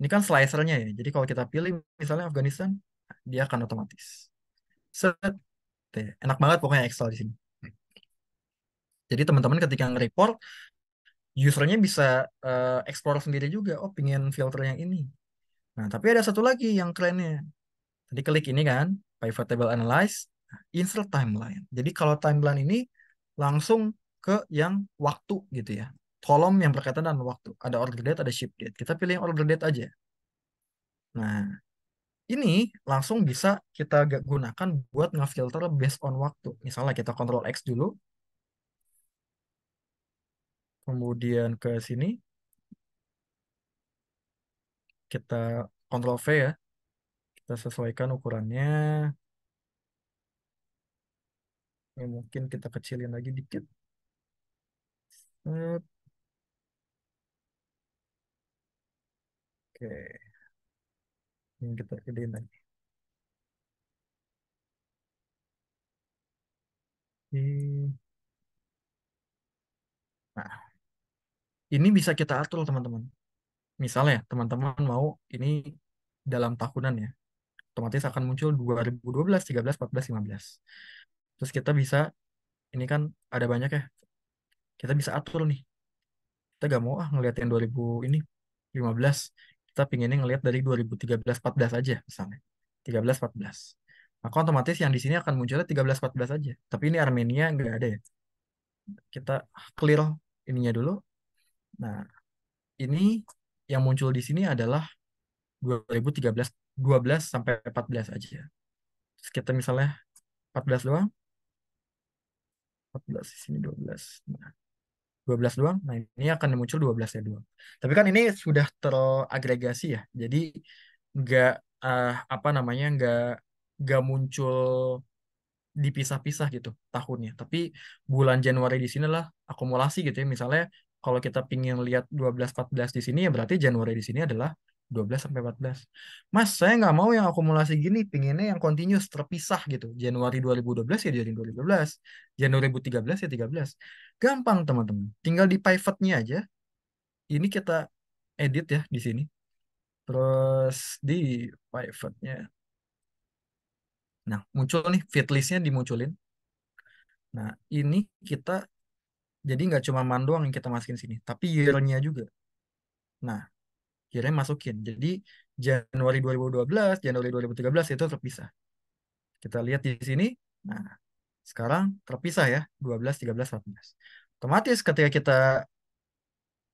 S2: ini kan slicernya ya. Jadi kalau kita pilih misalnya Afghanistan, dia akan otomatis. Set, enak banget pokoknya Excel di sini. Jadi teman-teman ketika nge-report, usernya bisa explore sendiri juga. Oh, pingin filter yang ini. Nah, tapi ada satu lagi yang kerennya. Tadi klik ini kan, pivot table analyze, insert timeline. Jadi kalau timeline ini langsung ke yang waktu gitu ya. Kolom yang berkaitan dengan waktu. Ada order date, ada ship date. Kita pilih yang order date aja. Nah, ini langsung bisa kita gunakan buat ngefilter based on waktu. Misalnya kita Ctrl X dulu, kemudian ke sini, kita Ctrl V ya, kita sesuaikan ukurannya. Ini mungkin kita kecilin lagi dikit. Oke. Ini kita gedein lagi. Ini. Nah, ini bisa kita atur teman-teman. Misalnya teman-teman mau ini dalam tahunan ya. Otomatis akan muncul 2012, 13, 14, 15. Terus kita bisa, ini kan ada banyak ya. Kita bisa atur nih. Kita gak mau ngeliat yang 2000 ini 15. Kita pinginnya ngelihat dari 2013, 14 aja misalnya. 13, 14. Maka otomatis yang di sini akan munculnya 13, 14 aja. Tapi ini Armenia nggak ada ya. Kita clear ininya dulu. Nah, ini yang muncul di sini adalah 2013, 12 sampai 14 aja. Terus kita misalnya 14 doang, 14 di sini 12. Nah, 12 doang. Nah, ini akan muncul 12 ya doang. Tapi kan ini sudah teragregasi ya. Jadi nggak apa namanya nggak muncul dipisah-pisah gitu tahunnya. Tapi bulan Januari di sinilah akumulasi gitu ya. Misalnya kalau kita pingin lihat 12-14 di sini ya berarti Januari di sini adalah 12 sampai 14. Mas, saya nggak mau yang akumulasi gini, pinginnya yang continuous terpisah gitu. Januari 2012 ya jadi 2012, Januari 2013 ya 13. Gampang teman-teman. Tinggal di pivotnya aja. Ini kita edit ya di sini. Terus di pivotnya. Nah, muncul nih fit listnya dimunculin. Nah, ini kita jadi nggak cuma man doang yang kita masukin sini, tapi year-nya juga. Nah, year-nya masukin. Jadi Januari 2012, Januari 2013 itu terpisah. Kita lihat di sini. Nah, sekarang terpisah ya, 12, 13, 14. Otomatis ketika kita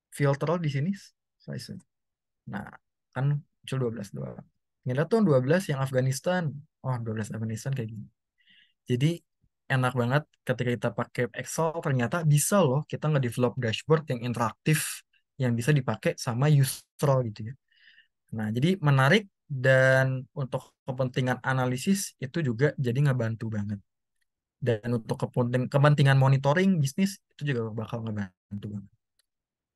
S2: filter di sini, size. Nah, kan muncul 12 doang. Ngeliat tuh 12 yang Afghanistan. Oh, 12 Afghanistan kayak gini. Jadi enak banget ketika kita pakai Excel ternyata bisa loh kita nge-develop dashboard yang interaktif yang bisa dipakai sama user gitu ya. Nah, jadi menarik dan untuk kepentingan analisis itu juga jadi ngebantu banget. Dan untuk kepentingan monitoring bisnis itu juga bakal ngebantu banget.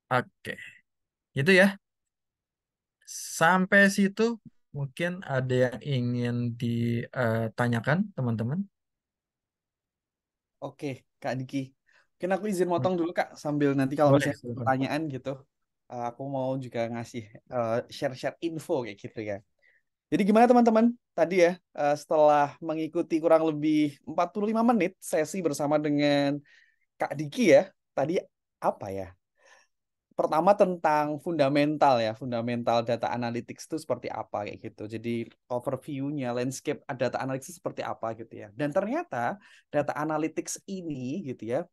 S2: Oke, itu ya. Sampai situ mungkin ada yang ingin ditanyakan teman-teman.
S1: Oke, Kak Diki. Mungkin aku izin motong dulu Kak, sambil nanti kalau
S2: Boleh,
S1: misalnya ada
S2: silakan.
S1: pertanyaan gitu, aku mau juga ngasih share-share info kayak gitu ya. Jadi gimana teman-teman? Tadi ya, setelah mengikuti kurang lebih 45 menit sesi bersama dengan Kak Diki ya, tadi apa ya? Pertama tentang fundamental ya, fundamental data analytics itu seperti apa kayak gitu. Jadi overview-nya, landscape data analytics seperti apa gitu ya. Dan ternyata data analytics ini gitu ya,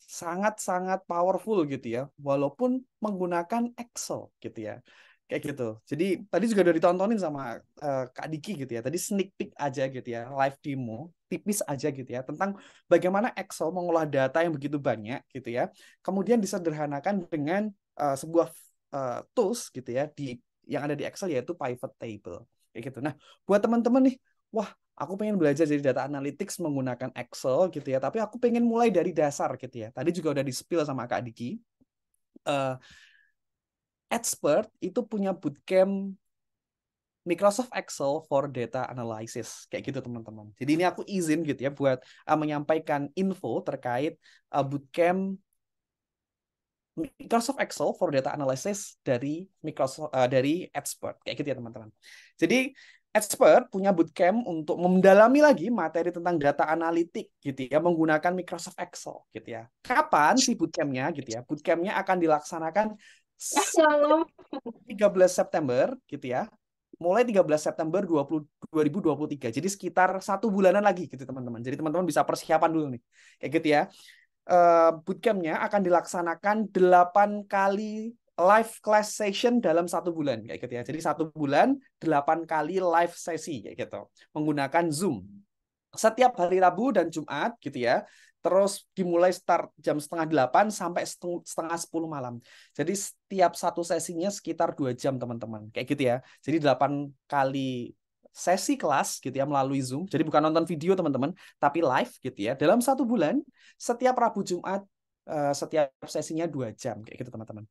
S1: sangat-sangat powerful gitu ya, walaupun menggunakan Excel gitu ya. Kayak gitu. Jadi tadi juga udah ditontonin sama Kak Diki gitu ya. Tadi sneak peek aja gitu ya, live demo, tipis aja gitu ya, tentang bagaimana Excel mengolah data yang begitu banyak gitu ya. Kemudian disederhanakan dengan sebuah tools gitu ya yang ada di Excel yaitu pivot table. Kayak gitu. Nah, buat teman-teman nih, wah aku pengen belajar jadi data analytics menggunakan Excel gitu ya, tapi aku pengen mulai dari dasar gitu ya. Tadi juga udah di-spill sama Kak Diki. Uh, Expert itu punya bootcamp Microsoft Excel for Data Analysis kayak gitu teman-teman. Jadi ini aku izin gitu ya buat menyampaikan info terkait bootcamp Microsoft Excel for Data Analysis dari dari Expert kayak gitu ya teman-teman. Jadi Expert punya bootcamp untuk mendalami lagi materi tentang data analitik gitu ya menggunakan Microsoft Excel gitu ya. Kapan sih bootcampnya gitu ya? Bootcampnya akan dilaksanakan 13 September gitu ya. Mulai 13 September 2023. Jadi sekitar 1 bulanan lagi gitu teman-teman. Jadi teman-teman bisa persiapan dulu nih. Kayak gitu ya. Bootcampnya akan dilaksanakan 8 kali live class session dalam 1 bulan kayak gitu ya. Jadi 1 bulan 8 kali live sesi kayak gitu menggunakan Zoom setiap hari Rabu dan Jumat gitu ya. Terus dimulai start jam setengah 8 sampai setengah 10 malam. Jadi setiap satu sesinya sekitar 2 jam teman-teman. Kayak gitu ya. Jadi 8 kali sesi kelas gitu ya melalui Zoom. Jadi bukan nonton video teman-teman, tapi live gitu ya. Dalam 1 bulan, setiap Rabu Jumat, setiap sesinya 2 jam. Kayak gitu teman-teman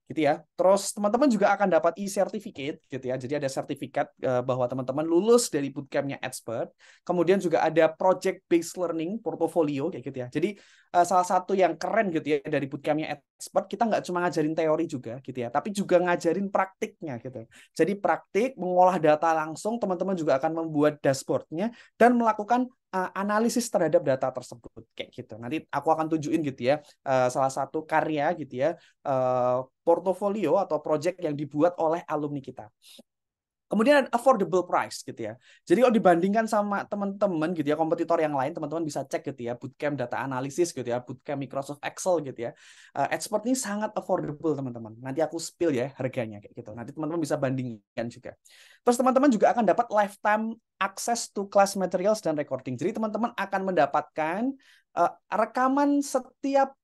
S1: gitu ya. Terus teman-teman juga akan dapat e-certificate gitu ya. Jadi ada sertifikat bahwa teman-teman lulus dari bootcampnya Expert. Kemudian juga ada project based learning portfolio kayak gitu ya. Jadi salah satu yang keren gitu ya dari bootcampnya Expert, kita nggak cuma ngajarin teori juga gitu ya, tapi juga ngajarin praktiknya gitu. Jadi praktik mengolah data langsung, teman-teman juga akan membuat dashboardnya dan melakukan analisis terhadap data tersebut kayak gitu. Nanti aku akan tunjukin gitu ya salah satu karya gitu ya portofolio atau project yang dibuat oleh alumni kita. Kemudian affordable price gitu ya. Jadi kalau dibandingkan sama teman-teman gitu ya, kompetitor yang lain, teman-teman bisa cek gitu ya, bootcamp data analysis gitu ya, bootcamp Microsoft Excel gitu ya. Expert ini sangat affordable teman-teman. Nanti aku spill ya harganya kayak gitu. Nanti teman-teman bisa bandingkan juga. Terus teman-teman juga akan dapat lifetime access to class materials dan recording. Jadi teman-teman akan mendapatkan rekaman setiap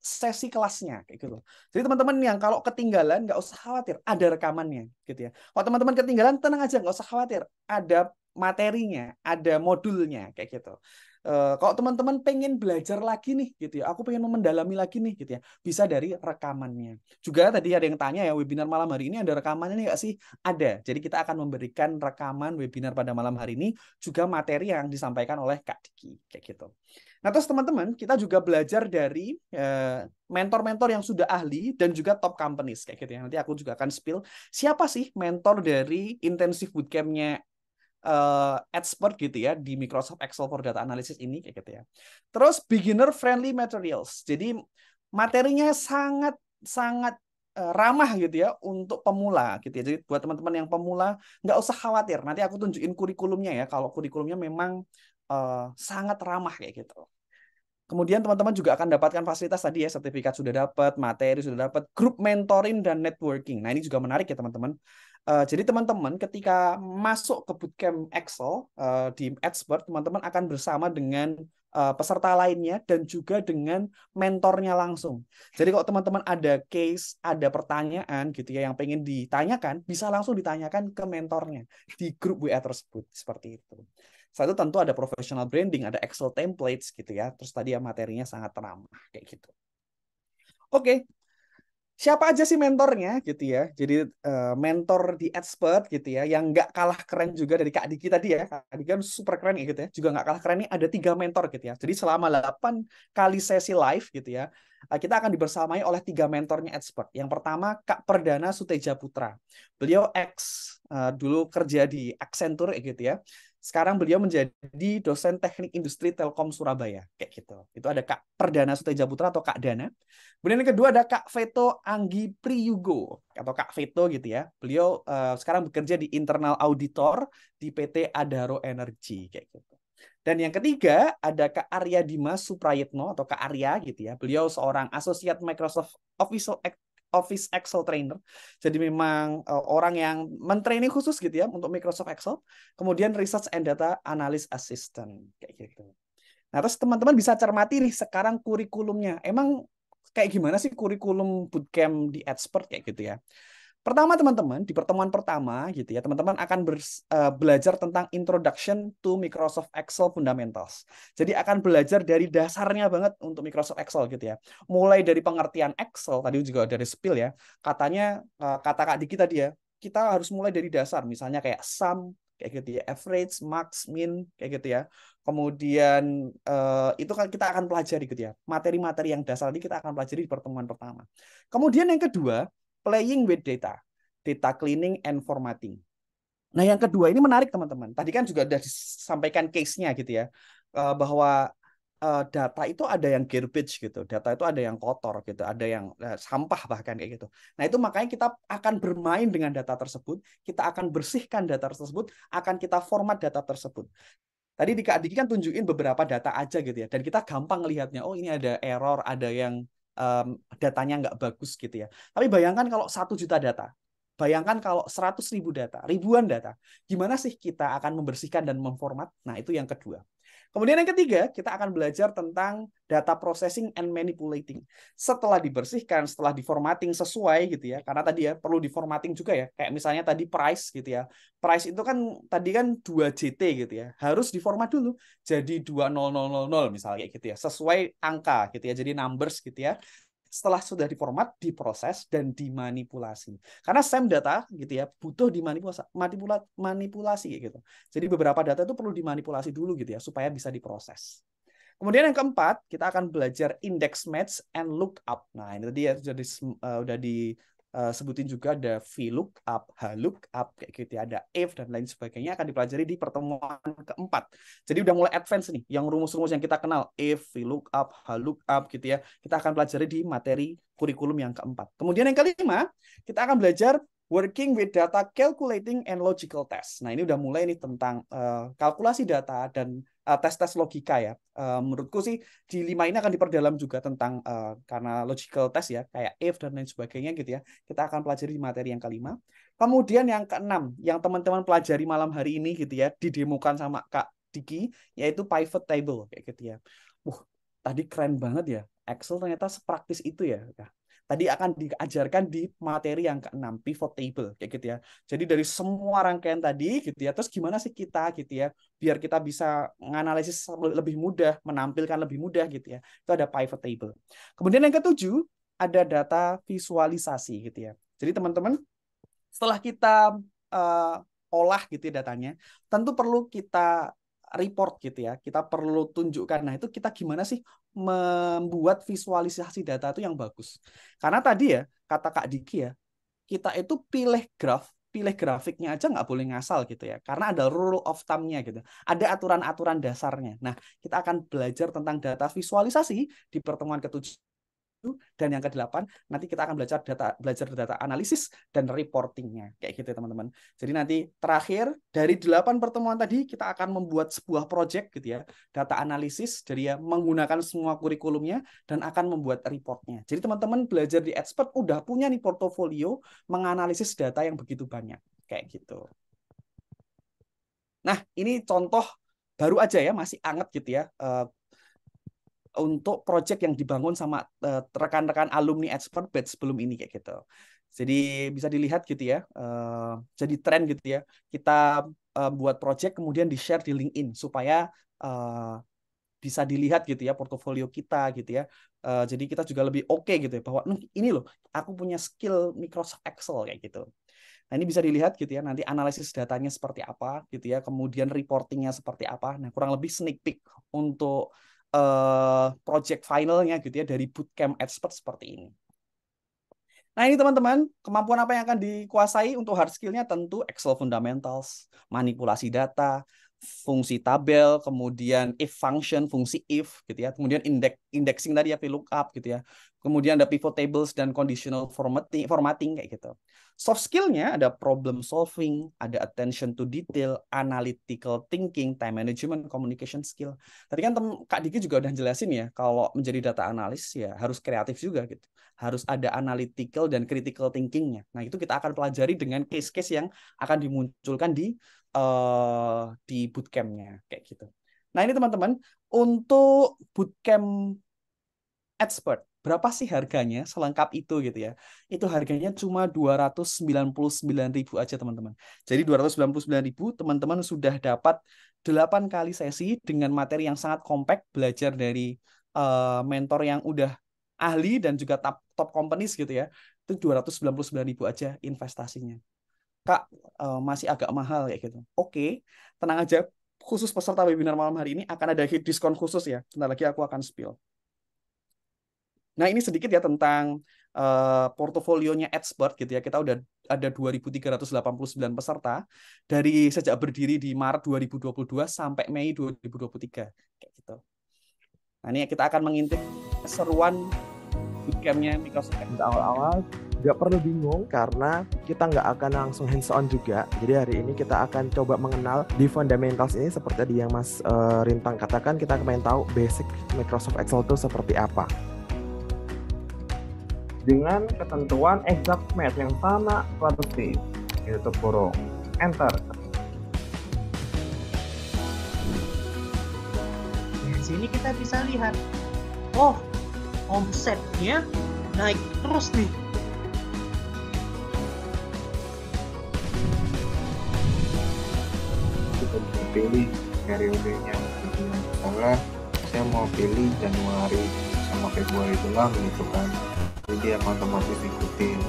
S1: sesi kelasnya kayak gitu. Jadi teman-teman yang kalau ketinggalan nggak usah khawatir, ada rekamannya gitu ya. Kalau teman-teman ketinggalan tenang aja, nggak usah khawatir, ada materinya, ada modulnya kayak gitu. Kalau teman-teman pengen belajar lagi nih gitu ya, aku pengen mendalami lagi nih gitu ya, bisa dari rekamannya. Juga tadi ada yang tanya ya, webinar malam hari ini ada rekamannya nggak sih? Ada. Jadi kita akan memberikan rekaman webinar pada malam hari ini, juga materi yang disampaikan oleh Kak Diki kayak gitu. Nah, terus teman-teman, kita juga belajar dari mentor-mentor yang sudah ahli dan juga top companies kayak gitu ya. Nanti aku juga akan spill siapa sih mentor dari intensive bootcampnya expert gitu ya di Microsoft Excel for Data Analysis ini kayak gitu ya. Terus beginner friendly materials. Jadi materinya sangat sangat ramah gitu ya untuk pemula gitu ya. Jadi buat teman-teman yang pemula nggak usah khawatir. Nanti aku tunjukin kurikulumnya ya. Kalau kurikulumnya memang sangat ramah kayak gitu. Kemudian teman-teman juga akan dapatkan fasilitas tadi ya, sertifikat sudah dapat, materi sudah dapat, grup mentoring dan networking. Nah, ini juga menarik ya teman-teman. Jadi teman-teman ketika masuk ke bootcamp Excel di Expert, teman-teman akan bersama dengan peserta lainnya dan juga dengan mentornya langsung. Jadi kalau teman-teman ada case, ada pertanyaan gitu ya yang pengen ditanyakan, bisa langsung ditanyakan ke mentornya di grup WA tersebut seperti itu. Satu tentu ada professional branding, ada Excel templates gitu ya. Terus tadi ya materinya sangat ramah kayak gitu. Oke, siapa aja sih mentornya gitu ya. Jadi mentor di Expert gitu ya, yang nggak kalah keren juga dari Kak Diki tadi ya. Kak Diki kan super keren gitu ya, juga nggak kalah keren nih, ada 3 mentor gitu ya. Jadi selama 8 kali sesi live gitu ya, kita akan dibersamai oleh 3 mentornya Expert. Yang pertama Kak Perdana Suteja Putra. Beliau dulu kerja di Accenture gitu ya. Sekarang beliau menjadi dosen teknik industri Telkom Surabaya kayak gitu. Itu ada Kak Perdana Suteja Putra atau Kak Dana. Kemudian yang kedua ada Kak Veto Anggi Priyugo atau Kak Veto gitu ya. Beliau sekarang bekerja di internal auditor di PT Adaro Energy kayak gitu. Dan yang ketiga ada Kak Arya Dimas Suprayitno atau Kak Arya gitu ya. Beliau seorang asosiat Microsoft Office Excel trainer. Jadi memang orang yang mentraining khusus gitu ya untuk Microsoft Excel. Kemudian Research and Data Analyst Assistant kayak gitu. Nah, terus teman-teman bisa cermati nih sekarang kurikulumnya. Emang kayak gimana sih kurikulum bootcamp di Expert kayak gitu ya. Pertama teman-teman, di pertemuan pertama gitu ya, teman-teman akan belajar tentang Introduction to Microsoft Excel Fundamentals. Jadi akan belajar dari dasarnya banget untuk Microsoft Excel gitu ya. Mulai dari pengertian Excel, tadi juga dari spill ya. Katanya, kata Kak Diki tadi ya, kita harus mulai dari dasar, misalnya kayak sum, kayak gitu ya, average, max, min, kayak gitu ya. Kemudian itu kan kita akan pelajari gitu ya. Materi-materi yang dasar ini kita akan pelajari di pertemuan pertama. Kemudian yang kedua, playing with data, data cleaning and formatting. Nah, yang kedua ini menarik teman-teman. Tadi kan juga sudah disampaikan case-nya gitu ya, bahwa data itu ada yang garbage gitu, data itu ada yang kotor gitu, ada yang sampah bahkan kayak gitu. Nah, itu makanya kita akan bermain dengan data tersebut, kita akan bersihkan data tersebut, akan kita format data tersebut. Tadi di Kak Diki kan tunjukin beberapa data aja gitu ya, dan kita gampang ngelihatnya, oh ini ada error, ada yang datanya nggak bagus gitu ya. Tapi bayangkan kalau 1 juta data, bayangkan kalau 100.000 data, ribuan data, gimana sih kita akan membersihkan dan memformat? Nah, itu yang kedua. Kemudian yang ketiga, kita akan belajar tentang data processing and manipulating. Setelah dibersihkan, setelah diformatting sesuai gitu ya, karena tadi ya perlu diformatting juga ya, kayak misalnya tadi price gitu ya. Price itu kan tadi kan 2JT gitu ya, harus diformat dulu jadi 20000 misalnya kayak gitu ya, sesuai angka gitu ya, jadi numbers gitu ya. Setelah sudah diformat, diproses dan dimanipulasi. Karena same data gitu ya, butuh dimanipulasi gitu. Jadi beberapa data itu perlu dimanipulasi dulu gitu ya supaya bisa diproses. Kemudian yang keempat, kita akan belajar index match and lookup. Nah, ini tadi ya udah disebutin juga ada VLOOKUP, HLOOKUP, kayak gitu ya, ada if dan lain sebagainya akan dipelajari di pertemuan keempat. Jadi udah mulai advance nih, yang rumus-rumus yang kita kenal, if, VLOOKUP, HLOOKUP gitu ya, kita akan pelajari di materi kurikulum yang keempat. Kemudian yang kelima, kita akan belajar working with data calculating and logical test. Nah, ini udah mulai nih tentang kalkulasi data dan tes-tes logika ya. Menurutku sih di 5 ini akan diperdalam juga tentang karena logical test ya, kayak if dan lain sebagainya gitu ya. Kita akan pelajari di materi yang kelima. Kemudian yang keenam, yang teman-teman pelajari malam hari ini gitu ya, didemokan sama Kak Diki, yaitu pivot table kayak gitu ya. Tadi keren banget ya. Excel ternyata sepraktis itu ya. Tadi akan diajarkan di materi yang keenam, pivot table kayak gitu ya. Jadi dari semua rangkaian tadi gitu ya, terus gimana sih kita gitu ya, biar kita bisa menganalisis lebih mudah, menampilkan lebih mudah gitu ya. Itu ada pivot table. Kemudian yang ketujuh ada data visualisasi gitu ya. Jadi teman-teman, setelah kita uh, olah gitu ya datanya, tentu perlu kita report gitu ya. Kita perlu tunjukkan. Nah, itu kita gimana sih membuat visualisasi data itu yang bagus. Karena tadi ya, kata Kak Diki ya, kita itu pilih grafiknya aja nggak boleh ngasal gitu ya. Karena ada rule of thumb-nya gitu. Ada aturan-aturan dasarnya. Nah, kita akan belajar tentang data visualisasi di pertemuan ketujuh. Dan yang kedelapan, nanti kita akan belajar data analisis dan reportingnya. Kayak gitu ya teman-teman. Jadi nanti terakhir, dari 8 pertemuan tadi, kita akan membuat sebuah project gitu ya. Data analisis, jadi ya menggunakan semua kurikulumnya, dan akan membuat reportnya. Jadi teman-teman belajar di Expert, udah punya nih portofolio, menganalisis data yang begitu banyak. Kayak gitu. Nah, ini contoh baru aja ya, masih anget gitu ya. Untuk project yang dibangun sama rekan-rekan alumni Expert batch sebelum ini kayak gitu. Jadi bisa dilihat gitu ya. Jadi tren gitu ya. Kita buat project kemudian di-share di LinkedIn supaya bisa dilihat gitu ya portofolio kita gitu ya. Jadi kita juga lebih oke gitu ya bahwa ini loh aku punya skill Microsoft Excel kayak gitu. Nah, ini bisa dilihat gitu ya, nanti analisis datanya seperti apa gitu ya, kemudian reportingnya seperti apa. Nah, kurang lebih sneak peek untuk project finalnya gitu ya dari bootcamp expert seperti ini. Nah, ini teman-teman, kemampuan apa yang akan dikuasai untuk hard skill-nya tentu Excel fundamentals, manipulasi data, fungsi tabel, kemudian if function, fungsi if gitu ya, kemudian indexing tadi ya VLOOKUP gitu ya. Kemudian ada pivot tables dan conditional formatting kayak gitu. Soft skill-nya ada problem solving, ada attention to detail, analytical thinking, time management, communication skill. Tadi kan Kak Diki juga udah jelasin ya, kalau menjadi data analis ya harus kreatif juga gitu. Harus ada analytical dan critical thinking-nya. Nah, itu kita akan pelajari dengan case-case yang akan dimunculkan di bootcamp-nya kayak gitu. Nah, ini teman-teman, untuk bootcamp expert, berapa sih harganya selengkap itu gitu ya. Itu harganya cuma 299.000 aja teman-teman. Jadi 299.000 teman-teman sudah dapat 8 kali sesi dengan materi yang sangat compact, belajar dari mentor yang udah ahli dan juga top companies gitu ya. Itu 299.000 aja investasinya. Kak, masih agak mahal kayak gitu. Oke, tenang aja. Khusus peserta webinar malam hari ini akan ada diskon khusus ya. Sebentar lagi aku akan spill. Nah, ini sedikit ya tentang portofolionya expert gitu ya. Kita udah ada 2.389 peserta dari sejak berdiri di Maret 2022 sampai Mei 2023 kayak gitu. Nah, ini kita akan mengintip keseruan bootcamp-nya Microsoft Excel.
S3: Awal-awal nggak perlu bingung karena kita nggak akan langsung hands on juga. Jadi hari ini kita akan coba mengenal di fundamentals ini seperti tadi yang Mas Rintang katakan, kita pengen tahu basic Microsoft Excel itu seperti apa. Dengan ketentuan exact match yang sama kualitatif, yaitu kurung enter.
S4: Di sini kita bisa lihat, oh omsetnya naik terus nih.
S5: Kita bisa pilih periodenya, misalnya saya mau pilih Januari sama Februari doang gitu kan, jadi akan otomatis ikutin.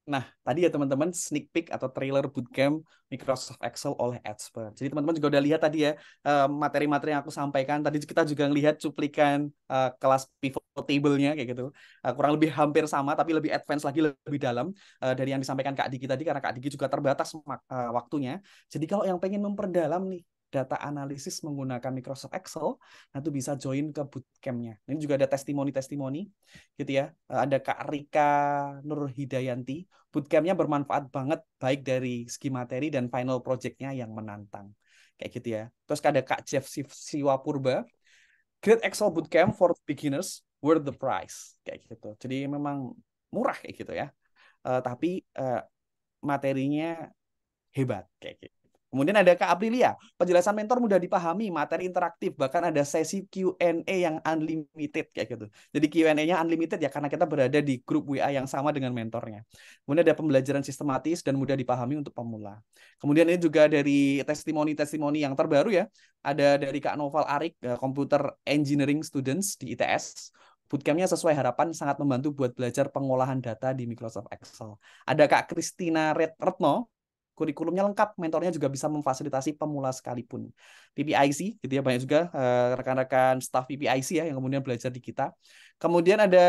S1: Nah, tadi ya teman-teman sneak peek atau trailer bootcamp Microsoft Excel oleh expert. Jadi teman-teman juga udah lihat tadi ya materi-materi yang aku sampaikan. Tadi kita juga lihat cuplikan kelas pivot table-nya kayak gitu. Kurang lebih hampir sama tapi lebih advance lagi, lebih dalam dari yang disampaikan Kak Diki tadi karena Kak Diki juga terbatas waktunya. Jadi kalau yang pengen memperdalam nih data analisis menggunakan Microsoft Excel, nah itu bisa join ke bootcamp-nya. Ini juga ada testimoni-testimoni gitu ya. Ada Kak Rika Nur Hidayanti. Bootcamp-nya bermanfaat banget baik dari segi materi dan final project-nya yang menantang. Kayak gitu ya. Terus ada Kak Jeff Siwapurba. Great Excel Bootcamp for beginners, worth the price. Kayak gitu. Jadi memang murah kayak gitu ya. Tapi materinya hebat kayak gitu. Kemudian ada Kak Aprilia, penjelasan mentor mudah dipahami, materi interaktif, bahkan ada sesi Q&A yang unlimited kayak gitu. Jadi Q&A-nya unlimited ya karena kita berada di grup WA yang sama dengan mentornya. Kemudian ada pembelajaran sistematis dan mudah dipahami untuk pemula. Kemudian ini juga dari testimoni-testimoni yang terbaru ya. Ada dari Kak Noval Arik, Computer Engineering Students di ITS. Bootcamp-nya sesuai harapan sangat membantu buat belajar pengolahan data di Microsoft Excel. Ada Kak Christina Retno, kurikulumnya lengkap, mentornya juga bisa memfasilitasi pemula sekalipun. PPIC, gitu ya, banyak juga rekan-rekan staff PPIC ya yang kemudian belajar di kita. Kemudian ada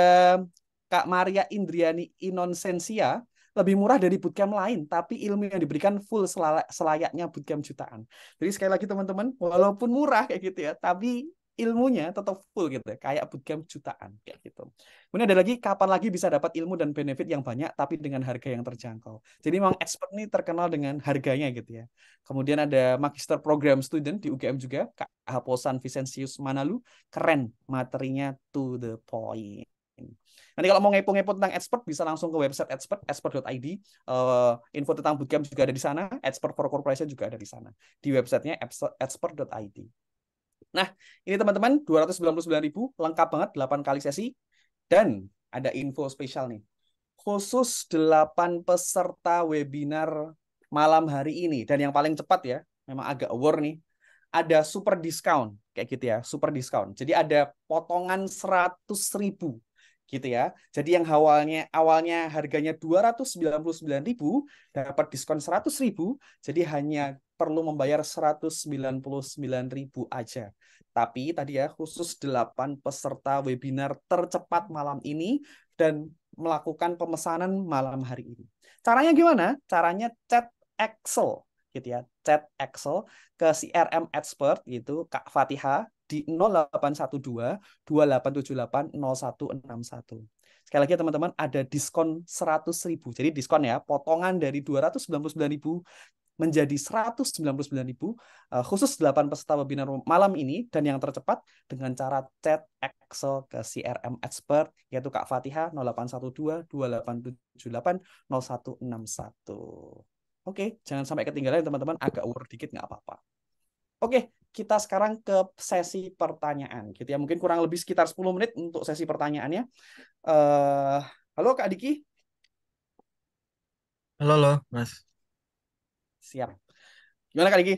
S1: Kak Maria Indriani Inonsensia, lebih murah dari bootcamp lain, tapi ilmu yang diberikan full selayaknya bootcamp jutaan. Jadi sekali lagi teman-teman, walaupun murah kayak gitu ya, tapi ilmunya tetap full gitu ya, kayak bootcamp jutaan kayak gitu. Kemudian ada lagi kapan lagi bisa dapat ilmu dan benefit yang banyak tapi dengan harga yang terjangkau. Jadi memang expert ini terkenal dengan harganya gitu ya. Kemudian ada Magister Program Student di UGM juga, Kak Haposan Vicentius Manalu, keren materinya to the point. Nanti kalau mau ngepo-ngepo tentang expert bisa langsung ke website expert.id. Info tentang bootcamp juga ada di sana, Expert for Corporation juga ada di sana. Di websitenya expert.id. Nah, ini teman-teman 299.000 lengkap banget 8 kali sesi dan ada info spesial nih. khusus 8 peserta webinar malam hari ini. Dan yang paling cepat ya, memang agak war nih, ada super discount kayak gitu ya, super discount. Jadi ada potongan 100.000 gitu ya. Jadi yang awalnya harganya 299.000 dapat diskon 100.000, jadi hanya perlu membayar 199.000 aja. Tapi tadi ya khusus 8 peserta webinar tercepat malam ini dan melakukan pemesanan malam hari ini. Caranya gimana? Caranya chat Excel gitu ya. Chat Excel ke CRM Expert itu Kak Fatihah di 0812 2878 0161. Sekali lagi teman-teman, ada diskon 100.000. Jadi diskon ya, potongan dari 299.000 menjadi 199.000 khusus 8 peserta webinar malam ini dan yang tercepat dengan cara chat Excel ke CRM Expert yaitu Kak Fatihah 0812 2878 0161. Oke, jangan sampai ketinggalan teman-teman, agak over dikit nggak apa-apa. Oke, kita sekarang ke sesi pertanyaan gitu ya. Mungkin kurang lebih sekitar 10 menit untuk sesi pertanyaannya. Halo Kak Diki.
S2: Halo, Mas.
S1: Siap. Gimana Kak Diki?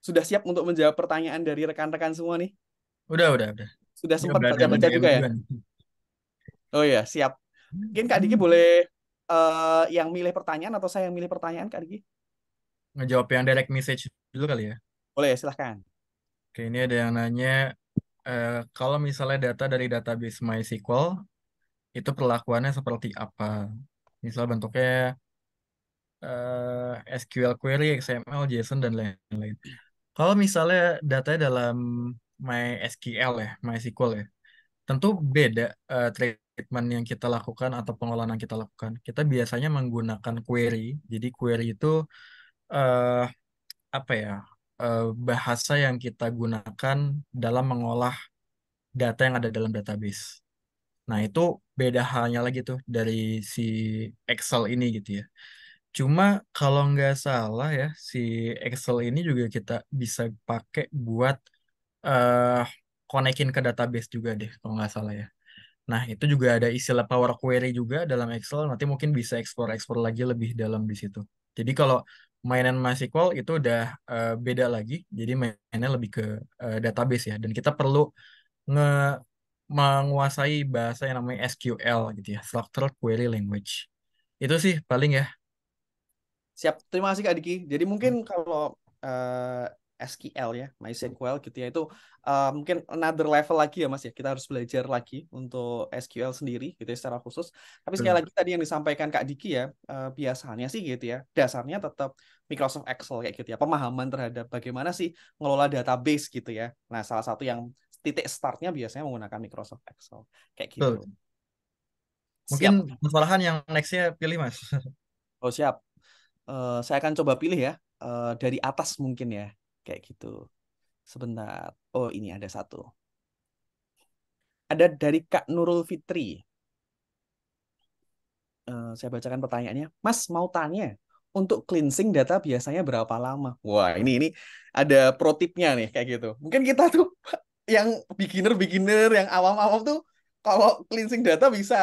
S1: Sudah siap untuk menjawab pertanyaan dari rekan-rekan semua nih?
S2: Udah.
S1: Sudah
S2: Ini
S1: sempat
S2: udah ada
S1: baca-baca juga ya?
S2: juga nih.
S1: Oh ya, siap. Mungkin Kak Diki boleh yang milih pertanyaan atau saya yang milih pertanyaan Kak Diki?
S2: Ngejawab yang direct message dulu kali ya.
S1: Boleh, silahkan.
S2: Oke, ini ada yang nanya, kalau misalnya data dari database MySQL, itu perlakuannya seperti apa? Misal bentuknya SQL query, XML, JSON, dan lain-lain. Kalau misalnya datanya dalam MySQL ya, MySQL ya, tentu beda treatment yang kita lakukan atau pengolahan yang kita lakukan. Kita biasanya menggunakan query. Jadi query itu eh, apa ya? Bahasa yang kita gunakan dalam mengolah data yang ada dalam database. Nah, itu beda halnya lagi tuh dari si Excel ini gitu ya. Cuma kalau nggak salah ya, si Excel ini juga kita bisa pakai buat eh konekin ke database juga deh, kalau nggak salah ya. Nah, itu juga ada istilah Power Query juga dalam Excel. Nanti mungkin bisa explore lagi lebih dalam di situ. Jadi kalau mainan MySQL itu udah beda lagi. Jadi mainnya lebih ke database ya. Dan kita perlu nge menguasai bahasa yang namanya SQL gitu ya, Structured Query Language. Itu sih paling ya.
S1: Siap, terima kasih Kak Diki. Jadi mungkin kalau SQL ya, MySQL gitu ya, itu mungkin another level lagi ya Mas ya. Kita harus belajar lagi untuk SQL sendiri gitu ya secara khusus. Tapi sekali
S2: Betul.
S1: lagi tadi yang disampaikan Kak Diki ya, biasanya sih gitu ya, dasarnya tetap Microsoft Excel kayak gitu ya. Pemahaman terhadap bagaimana sih ngelola database gitu ya. Nah, salah satu yang titik startnya biasanya menggunakan Microsoft Excel kayak gitu.
S2: Betul. Mungkin
S1: Siap.
S2: kesalahan yang nextnya pilih Mas.
S1: Oh siap. Saya akan coba pilih ya dari atas mungkin ya kayak gitu. Sebentar. Oh ini ada satu. Ada dari Kak Nurul Fitri. Saya bacakan pertanyaannya. Mas mau tanya, untuk cleansing data biasanya berapa lama? Wah ini ada pro tipnya nih kayak gitu. Mungkin kita tuh yang beginner, yang awam-awam tuh kalau cleansing data bisa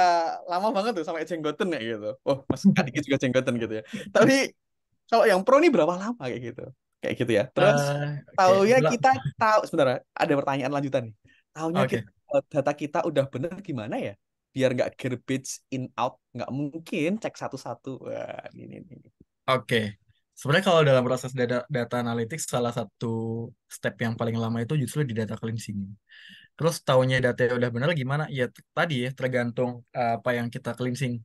S1: lama banget tuh sampai jenggoten ya gitu. Oh, Mas Adiki juga jenggoten gitu ya. Tapi kalau yang pro ini berapa lama kayak gitu? Kayak gitu ya. Terus
S2: Oke.
S1: taunya kita tahu sebentar, ada pertanyaan lanjutan nih. Taunya
S2: Oke.
S1: kita data kita udah bener gimana ya? Biar nggak garbage in out, nggak mungkin cek satu-satu. Wah, ini.
S2: Oke. Sebenarnya kalau dalam proses data analytics, salah satu step yang paling lama itu justru di data cleansing. Terus taunya data udah benar gimana? Ya tadi ya tergantung apa yang kita cleansing.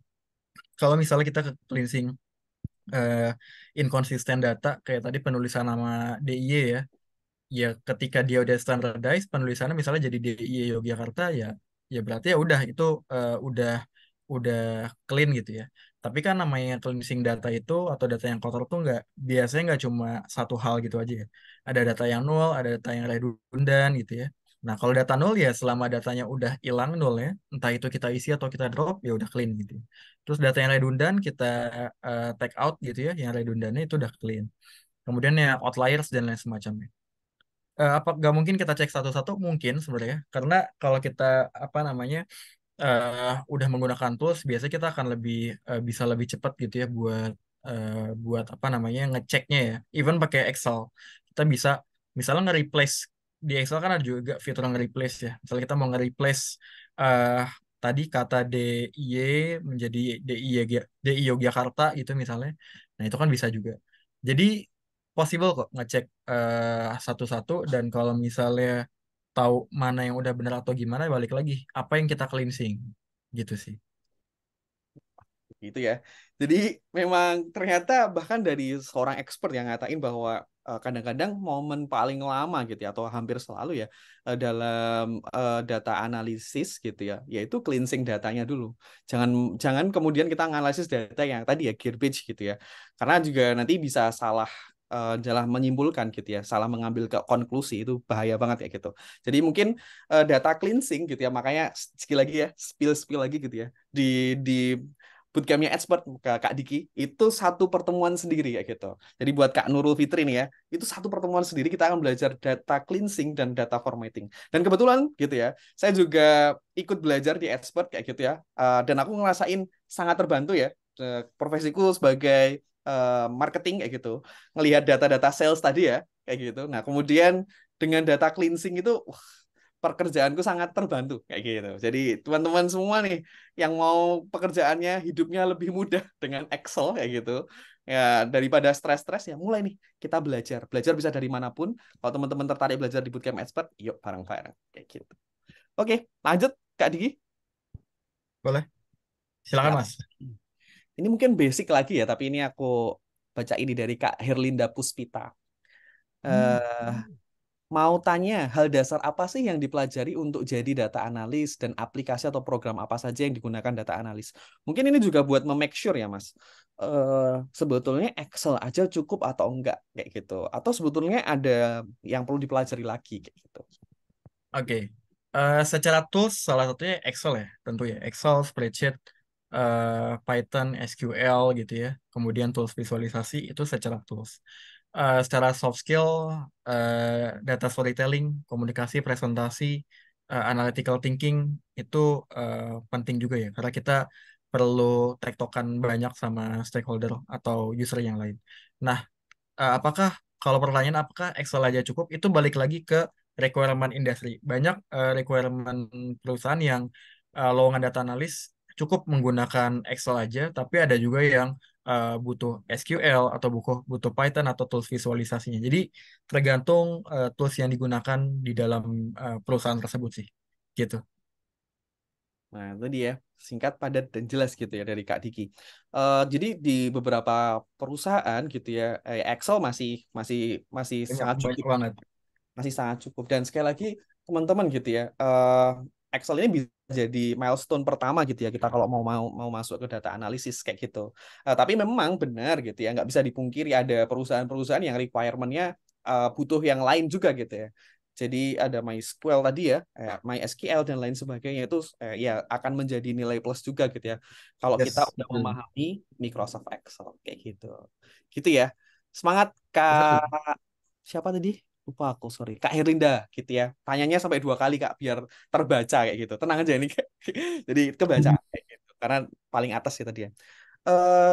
S2: Kalau misalnya kita ke cleansing eh, inconsistent data, kayak tadi penulisan nama DIY ya, ya ketika dia udah standardized, penulisannya misalnya jadi DIY Yogyakarta, ya berarti ya udah itu udah clean gitu ya. Tapi kan namanya cleansing data itu atau data yang kotor tuh biasanya nggak cuma satu hal gitu aja ya. Ada data yang null, ada data yang redundant gitu ya. Nah, kalau data null ya selama datanya udah hilang null ya, entah itu kita isi atau kita drop ya udah clean gitu. Terus data yang redundant kita take out gitu ya, yang redundannya itu udah clean. Kemudian ya outliers dan lain semacamnya. Apa nggak mungkin kita cek satu-satu? Mungkin sebenarnya, karena kalau kita apa namanya udah menggunakan tools, biasanya kita akan bisa lebih cepat gitu ya buat apa namanya ngeceknya ya. Even pakai Excel, kita bisa misalnya nge-replace di Excel kan ada juga fitur nge-replace ya. Misalnya kita mau nge-replace eh tadi kata DIY menjadi DI Yogyakarta gitu misalnya. Nah, itu kan bisa juga. Jadi possible kok ngecek satu-satu, dan kalau misalnya tahu mana yang udah benar atau gimana, balik lagi apa yang kita cleansing gitu sih.
S1: Gitu ya. Jadi memang ternyata bahkan dari seorang expert yang ngatain bahwa kadang-kadang momen paling lama gitu ya, atau hampir selalu ya dalam data analisis gitu ya, yaitu cleansing datanya dulu. Jangan jangan kemudian kita analisis data yang tadi ya garbage gitu ya. Karena juga nanti bisa salah menyimpulkan gitu ya, salah mengambil ke konklusi, itu bahaya banget ya gitu. Jadi mungkin data cleansing gitu ya, makanya sekali lagi ya, spill lagi gitu ya di bootcampnya expert Kak Diki itu satu pertemuan sendiri ya gitu. Jadi buat Kak Nurul Fitri nih ya, itu satu pertemuan sendiri kita akan belajar data cleansing dan data formatting. Dan kebetulan gitu ya, saya juga ikut belajar di expert kayak gitu ya. Dan aku ngerasain sangat terbantu ya. Profesiku sebagai marketing kayak gitu, ngelihat data-data sales tadi ya kayak gitu. Nah kemudian dengan data cleansing itu pekerjaanku sangat terbantu kayak gitu. Jadi teman-teman semua nih yang mau pekerjaannya hidupnya lebih mudah dengan Excel kayak gitu. Ya daripada stres-stres ya mulai nih kita belajar. Belajar bisa dari manapun. Kalau teman-teman tertarik belajar di Bootcamp Expert, yuk bareng-bareng kayak gitu. Oke, lanjut Kak Diki.
S2: Boleh? Silakan
S1: Siap.
S2: Mas.
S1: Ini mungkin basic lagi ya, tapi ini aku baca ini dari Kak Herlinda Puspita. Eh, Mau tanya, hal dasar apa sih yang dipelajari untuk jadi data analis dan aplikasi atau program apa saja yang digunakan data analis? Mungkin ini juga buat memake sure ya, Mas. Sebetulnya Excel aja cukup atau enggak kayak gitu. Atau sebetulnya ada yang perlu dipelajari lagi kayak gitu.
S2: Oke. Secara tools salah satunya Excel ya, tentu ya. Excel, spreadsheet, Python, SQL gitu ya. Kemudian tools visualisasi itu secara tools. Secara soft skill, data storytelling, komunikasi, presentasi, analytical thinking itu penting juga ya, karena kita perlu tektokan banyak sama stakeholder atau user yang lain. Nah, apakah kalau pertanyaan apakah Excel aja cukup, itu balik lagi ke requirement industri. Banyak requirement perusahaan yang lowongan data analis cukup menggunakan Excel aja, tapi ada juga yang butuh SQL atau butuh Python atau tools visualisasinya. Jadi tergantung tools yang digunakan di dalam perusahaan tersebut sih. Gitu.
S1: Nah, itu dia singkat, padat, dan jelas gitu ya dari Kak Diki. Jadi di beberapa perusahaan gitu ya, Excel masih masih masih
S2: Banyak,
S1: sangat
S2: banyak
S1: cukup.
S2: banget.
S1: Masih sangat cukup. Dan sekali lagi teman-teman gitu ya, Excel ini bisa jadi milestone pertama gitu ya kita kalau mau masuk ke data analisis kayak gitu. Tapi memang benar gitu ya, nggak bisa dipungkiri ada perusahaan-perusahaan yang requirement-nya butuh yang lain juga gitu ya. Jadi ada MySQL tadi ya, MySQL dan lain sebagainya itu ya akan menjadi nilai plus juga gitu ya. Kalau kita
S2: Yes,
S1: udah
S2: betul.
S1: memahami Microsoft Excel kayak gitu. Gitu ya. Semangat
S2: Betul.
S1: Kak, siapa tadi? Lupa aku, sorry. Kak Herlinda gitu ya. Tanyanya sampai 2 kali Kak biar terbaca kayak gitu. Tenang aja ini Kak. Jadi kebaca kayak gitu. Karena paling atas ya tadi ya.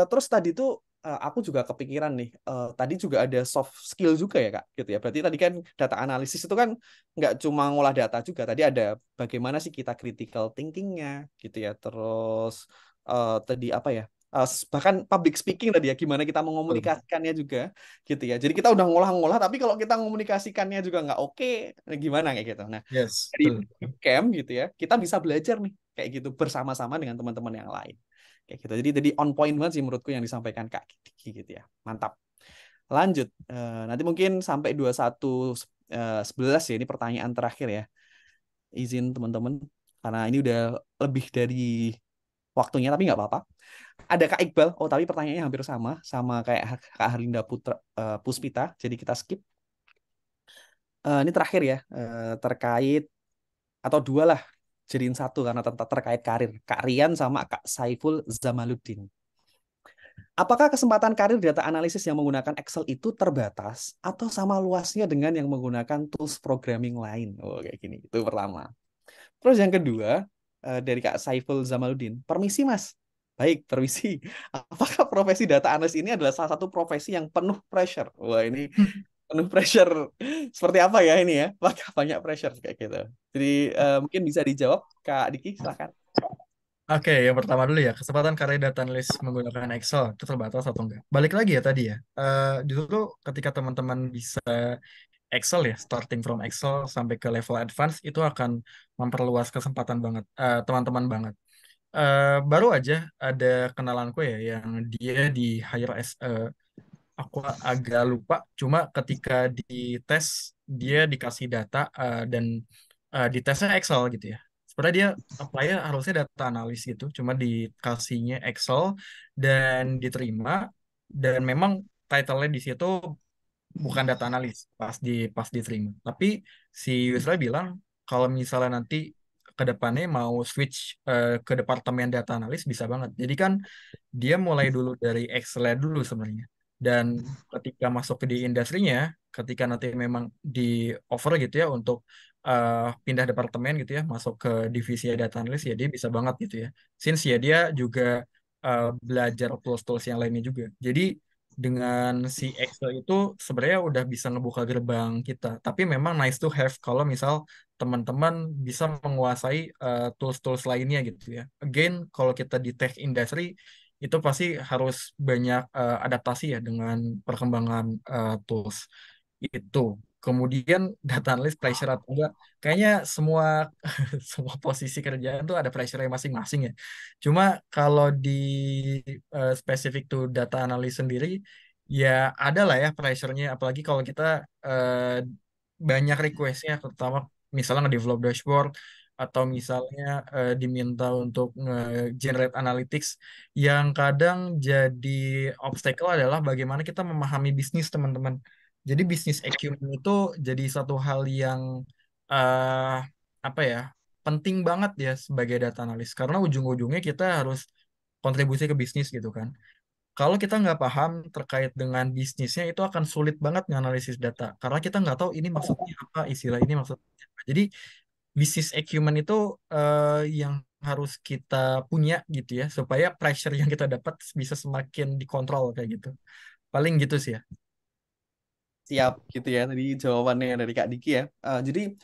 S1: Terus tadi tuh aku juga kepikiran nih. Tadi juga ada soft skill juga ya Kak gitu ya. Berarti tadi kan data analisis itu kan nggak cuma ngolah data juga. Tadi ada bagaimana sih kita critical thinking-nya gitu ya. Terus tadi apa ya? Bahkan public speaking tadi ya, gimana kita
S2: Betul.
S1: mengomunikasikannya juga gitu ya. Jadi kita udah ngolah-ngolah, tapi kalau kita mengomunikasikannya juga nggak oke, gimana kayak gitu. Nah,
S2: Yes,
S1: dari
S2: betul.
S1: camp gitu ya, kita bisa belajar nih kayak gitu bersama-sama dengan teman-teman yang lain. Kayak gitu. Jadi on point banget sih menurutku yang disampaikan Kak Diki gitu ya. Mantap. Lanjut. Nanti mungkin sampai 21:11 ya, ini pertanyaan terakhir ya. Izin teman-teman karena ini udah lebih dari waktunya, tapi nggak apa-apa. Ada Kak Iqbal. Oh, tapi pertanyaannya hampir sama kayak Kak Harlinda Puspita. Jadi kita skip. Ini terakhir ya, terkait atau dua lah, jadiin satu karena terkait karir. Kak Rian sama Kak Saiful Zamaluddin. Apakah kesempatan karir data analisis yang menggunakan Excel itu terbatas atau sama luasnya dengan yang menggunakan tools programming lain? Oh, kayak gini. Itu pertama. Terus yang kedua, dari Kak Saiful Zamaluddin. Permisi Mas. Baik, permisi. Apakah profesi data analis ini adalah salah satu profesi yang penuh pressure? Wah, ini penuh pressure. Seperti apa ya ini ya? Apakah banyak pressure kayak gitu? Jadi mungkin bisa dijawab Kak Diki, silakan.
S2: Oke, yang pertama dulu ya, kesempatan karya data analis menggunakan Excel itu terbatas atau enggak? Balik lagi ya tadi ya, justru ketika teman-teman bisa Excel ya, starting from Excel sampai ke level advance itu akan memperluas kesempatan banget, teman-teman banget. Baru aja ada kenalanku ya yang dia di hire as aku agak lupa, cuma ketika di tes dia dikasih data dan di tesnya Excel gitu ya. Sebenarnya dia apply-nya harusnya data analis gitu, cuma dikasihnya Excel dan diterima, dan memang title-nya di situ bukan data analis pas diterima. Tapi si Yusra bilang kalau misalnya nanti ke depannya mau switch ke departemen data analis bisa banget. Jadi kan dia mulai dulu dari Excel dulu sebenarnya. Dan ketika masuk ke di industrinya, ketika nanti memang di offer gitu ya untuk pindah departemen gitu ya, masuk ke divisi data analis ya dia bisa banget gitu ya. Since ya dia juga belajar tools-tools yang lainnya juga. Jadi dengan si Excel itu sebenarnya udah bisa ngebuka gerbang kita. Tapi memang nice to have kalau misal teman-teman bisa menguasai tools-tools lainnya gitu ya. Again, kalau kita di tech industry itu pasti harus banyak adaptasi ya dengan perkembangan tools itu. Kemudian data analyst pressure atau enggak, kayaknya semua semua posisi kerjaan tuh ada pressure-nya masing-masing ya. Cuma kalau di spesifik tuh data analyst sendiri, ya ada lah ya pressure-nya. Apalagi kalau kita banyak request-nya, terutama misalnya nge-develop dashboard, atau misalnya diminta untuk nge-generate analytics, yang kadang jadi obstacle adalah bagaimana kita memahami bisnis teman-teman. Jadi bisnis acumen itu jadi satu hal yang eh apa ya penting banget ya sebagai data analis karena ujung-ujungnya kita harus kontribusi ke bisnis gitu kan. Kalau kita nggak paham terkait dengan bisnisnya itu akan sulit banget nganalisis data karena kita nggak tahu ini maksudnya apa, istilah ini maksudnya apa. Jadi bisnis acumen itu yang harus kita punya gitu ya supaya pressure yang kita dapat bisa semakin dikontrol kayak gitu. Paling gitu sih ya.
S1: Siap gitu ya tadi jawabannya dari Kak Diki ya. Jadi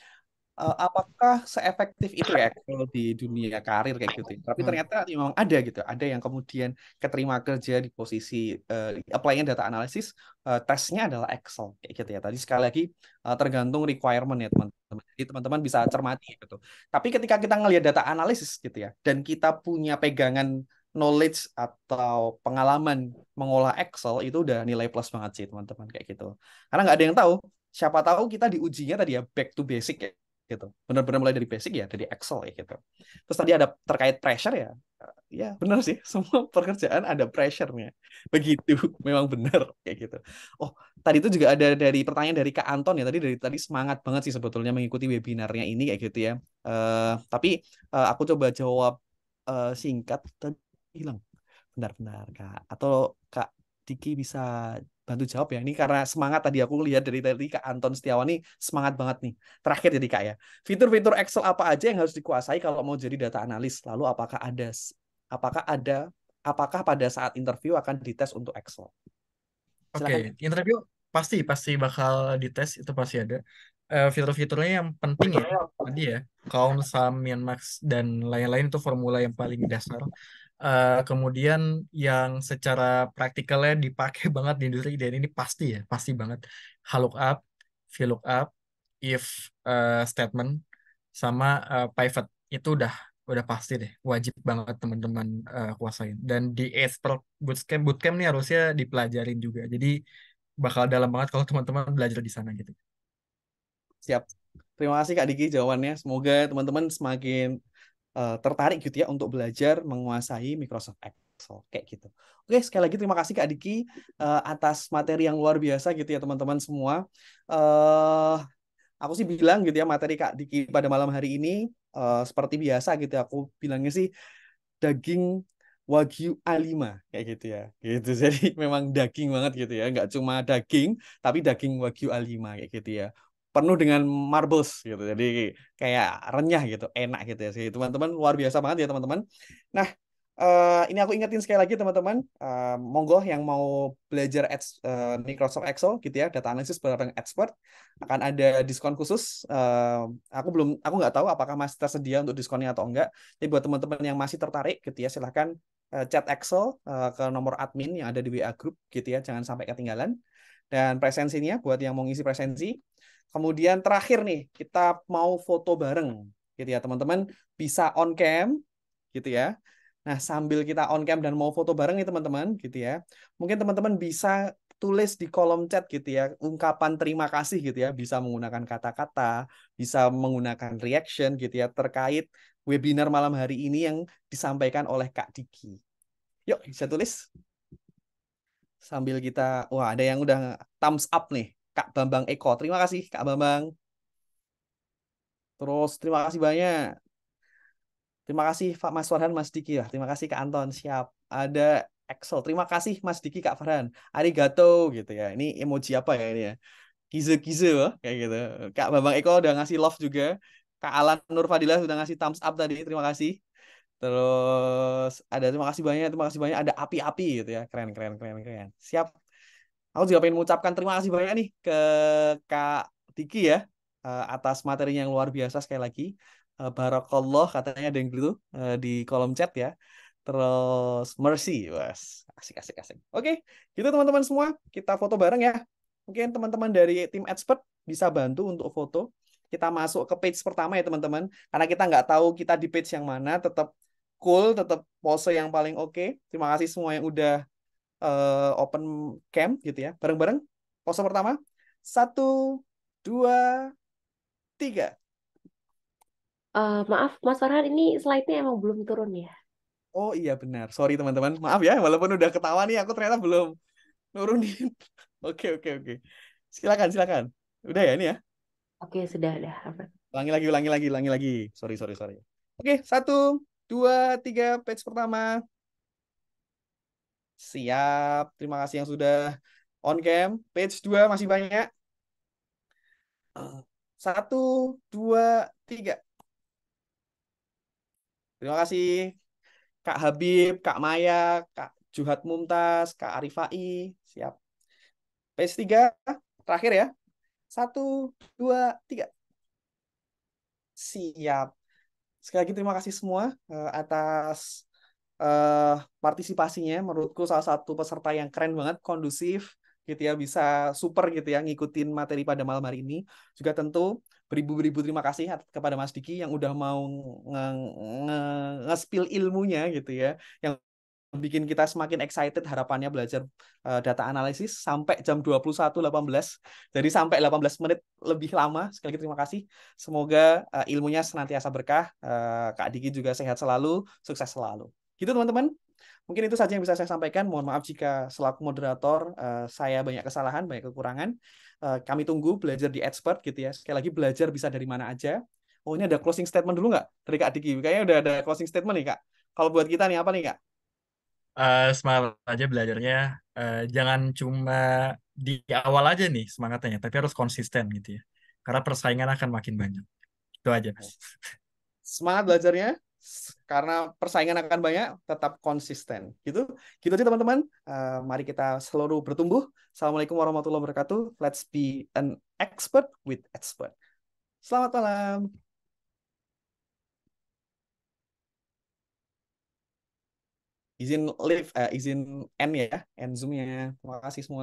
S1: apakah seefektif itu ya kalau di dunia karir kayak gitu ya? Tapi ternyata memang ada gitu, ada yang kemudian keterima kerja di posisi apply-nya data analysis, tesnya adalah Excel kayak gitu ya. Tadi sekali lagi tergantung requirement ya teman-teman. Jadi teman-teman bisa cermati gitu. Tapi ketika kita ngelihat data analysis gitu ya, dan kita punya pegangan knowledge atau pengalaman mengolah Excel itu udah nilai plus banget sih teman-teman kayak gitu. Karena nggak ada yang tahu. Siapa tahu kita diujinya tadi ya back to basic ya gitu. Benar-benar mulai dari basic ya, dari Excel ya gitu. Terus tadi ada terkait pressure ya. Ya, benar sih. Semua pekerjaan ada pressure-nya. Begitu, memang benar kayak gitu. Oh, tadi itu juga ada dari pertanyaan dari Kak Anton ya. Tadi semangat banget sih sebetulnya mengikuti webinarnya ini kayak gitu ya. Tapi aku coba jawab singkat tadi hilang. Benar-benar Kak. Atau Kak Diki bisa bantu jawab ya. Ini karena semangat tadi aku lihat dari tadi Kak Anton Setiawan nih semangat banget nih. Terakhir jadi Kak ya. Fitur-fitur Excel apa aja yang harus dikuasai kalau mau jadi data analis? Lalu apakah ada apakah pada saat interview akan dites untuk Excel?
S2: Oke,
S1: Silakan.
S2: interview pasti bakal dites itu pasti ada. Fitur-fiturnya yang penting ya tadi ya, count, sum, min, max dan lain-lain itu formula yang paling dasar. Kemudian yang secara praktikalnya dipakai banget di industri dan ini pasti ya, pasti banget. VLOOKUP, VLOOKUP, if statement sama pivot itu udah pasti deh, wajib banget teman-teman kuasain. Dan di expert bootcamp nih harusnya dipelajarin juga. Jadi bakal dalam banget kalau teman-teman belajar di sana gitu.
S1: Siap. Terima kasih Kak Diki jawabannya. Semoga teman-teman semakin tertarik gitu ya untuk belajar menguasai Microsoft Excel kayak gitu. Oke, sekali lagi terima kasih Kak Diki atas materi yang luar biasa gitu ya teman-teman semua. eh aku sih bilang gitu ya materi Kak Diki pada malam hari ini seperti biasa gitu ya, aku bilangnya sih daging Wagyu A5 kayak gitu ya. Gitu. Jadi memang daging banget gitu ya, nggak cuma daging tapi daging Wagyu A5 kayak gitu ya. penuh dengan marbles gitu. Jadi kayak renyah gitu, enak gitu ya sih. Teman-teman luar biasa banget ya teman-teman. Nah, ini aku ingetin sekali lagi teman-teman, monggo yang mau belajar Microsoft Excel gitu ya, data analysis bareng expert, akan ada diskon khusus. Aku nggak tahu apakah masih tersedia untuk diskonnya atau enggak. Tapi buat teman-teman yang masih tertarik gitu ya, silahkan chat Excel ke nomor admin yang ada di WA Group gitu ya, jangan sampai ketinggalan. Dan presensinya buat yang mau ngisi presensi. Kemudian terakhir nih, kita mau foto bareng gitu ya teman-teman, bisa on cam gitu ya. Nah, sambil kita on cam dan mau foto bareng nih teman-teman gitu ya. Mungkin teman-teman bisa tulis di kolom chat gitu ya, ungkapan terima kasih gitu ya, bisa menggunakan kata-kata, bisa menggunakan reaction gitu ya terkait webinar malam hari ini yang disampaikan oleh Kak Diki. Yuk, bisa tulis sambil kita, wah ada yang udah thumbs up nih. Kak Bambang Eko, terima kasih Kak Bambang. Terus terima kasih banyak. Terima kasih Pak Mas Farhan, Mas Diki ya. Terima kasih Kak Anton, siap. Ada Excel. Terima kasih Mas Diki, Kak Farhan. Arigato gitu ya. Ini emoji apa ya ini ya? Kize-kize loh, kayak gitu. Kak Bambang Eko udah ngasih love juga. Kak Alan Nurfadilah sudah ngasih thumbs up tadi. Terima kasih. Terus ada terima kasih banyak, terima kasih banyak. Ada api-api gitu ya. Keren, keren, keren, keren. Siap. Aku juga pengen mengucapkan terima kasih banyak nih ke Kak Diki ya, atas materinya yang luar biasa sekali lagi. Barakallah katanya ada yang gitu di kolom chat ya. Terus mercy, was asik asik asik. Oke, gitu teman-teman semua, kita foto bareng ya. Mungkin teman-teman dari tim expert bisa bantu untuk foto. Kita masuk ke page pertama ya teman-teman. Karena kita nggak tahu kita di page yang mana, tetap cool, tetap pose yang paling oke. Terima kasih semua yang udah open cam gitu ya. Bareng-bareng. Pose pertama. 1, 2, 3.
S6: Maaf, Mas Farhan, ini slide-nya emang belum turun ya?
S1: Oh iya benar. Sorry teman-teman. Maaf ya, walaupun udah ketawa nih, aku ternyata belum nurunin. Oke, oke, oke. Silakan, silakan. Udah ya ini ya.
S6: Oke, sudah ada.
S1: Ulangi lagi, ulangi lagi, ulangi lagi. Sorry, sorry, sorry. Oke, 1, 2, 3, page pertama. Siap. Terima kasih yang sudah on cam. Page 2 masih banyak. 1, 2, 3. Terima kasih Kak Habib, Kak Maya, Kak Juhat Mumtaz, Kak Arifai. Siap. Page 3, terakhir ya. 1, 2, 3. Siap. Sekali lagi terima kasih semua atas partisipasinya. Menurutku salah satu peserta yang keren banget, kondusif, gitu ya, bisa super gitu ya ngikutin materi pada malam hari ini. Juga tentu beribu-ribu terima kasih kepada Mas Diki yang udah mau nge-spill ilmunya gitu ya, yang bikin kita semakin excited harapannya belajar data analisis sampai jam 21.18. Jadi sampai 18 menit lebih lama. Sekali lagi terima kasih. Semoga ilmunya senantiasa berkah. Kak Diki juga sehat selalu, sukses selalu. Gitu teman-teman. Mungkin itu saja yang bisa saya sampaikan. Mohon maaf jika selaku moderator saya banyak kesalahan, banyak kekurangan. Kami tunggu belajar di expert gitu ya. Sekali lagi belajar bisa dari mana aja. Oh ini ada closing statement dulu nggak dari Kak Diki? Kayaknya udah ada closing statement nih Kak. Kalau buat kita nih apa nih Kak?
S2: Semangat aja belajarnya. Jangan cuma di awal aja nih semangatnya, tapi harus konsisten gitu ya. Karena persaingan akan makin banyak. Itu aja, Mas.
S1: Semangat belajarnya karena persaingan akan banyak, tetap konsisten. Gitu aja teman-teman. Mari kita seluruh bertumbuh. Assalamualaikum warahmatullahi wabarakatuh. Let's be an expert with expert. Selamat malam. Izin live, izin end ya, end Zoom-nya. Terima kasih semua.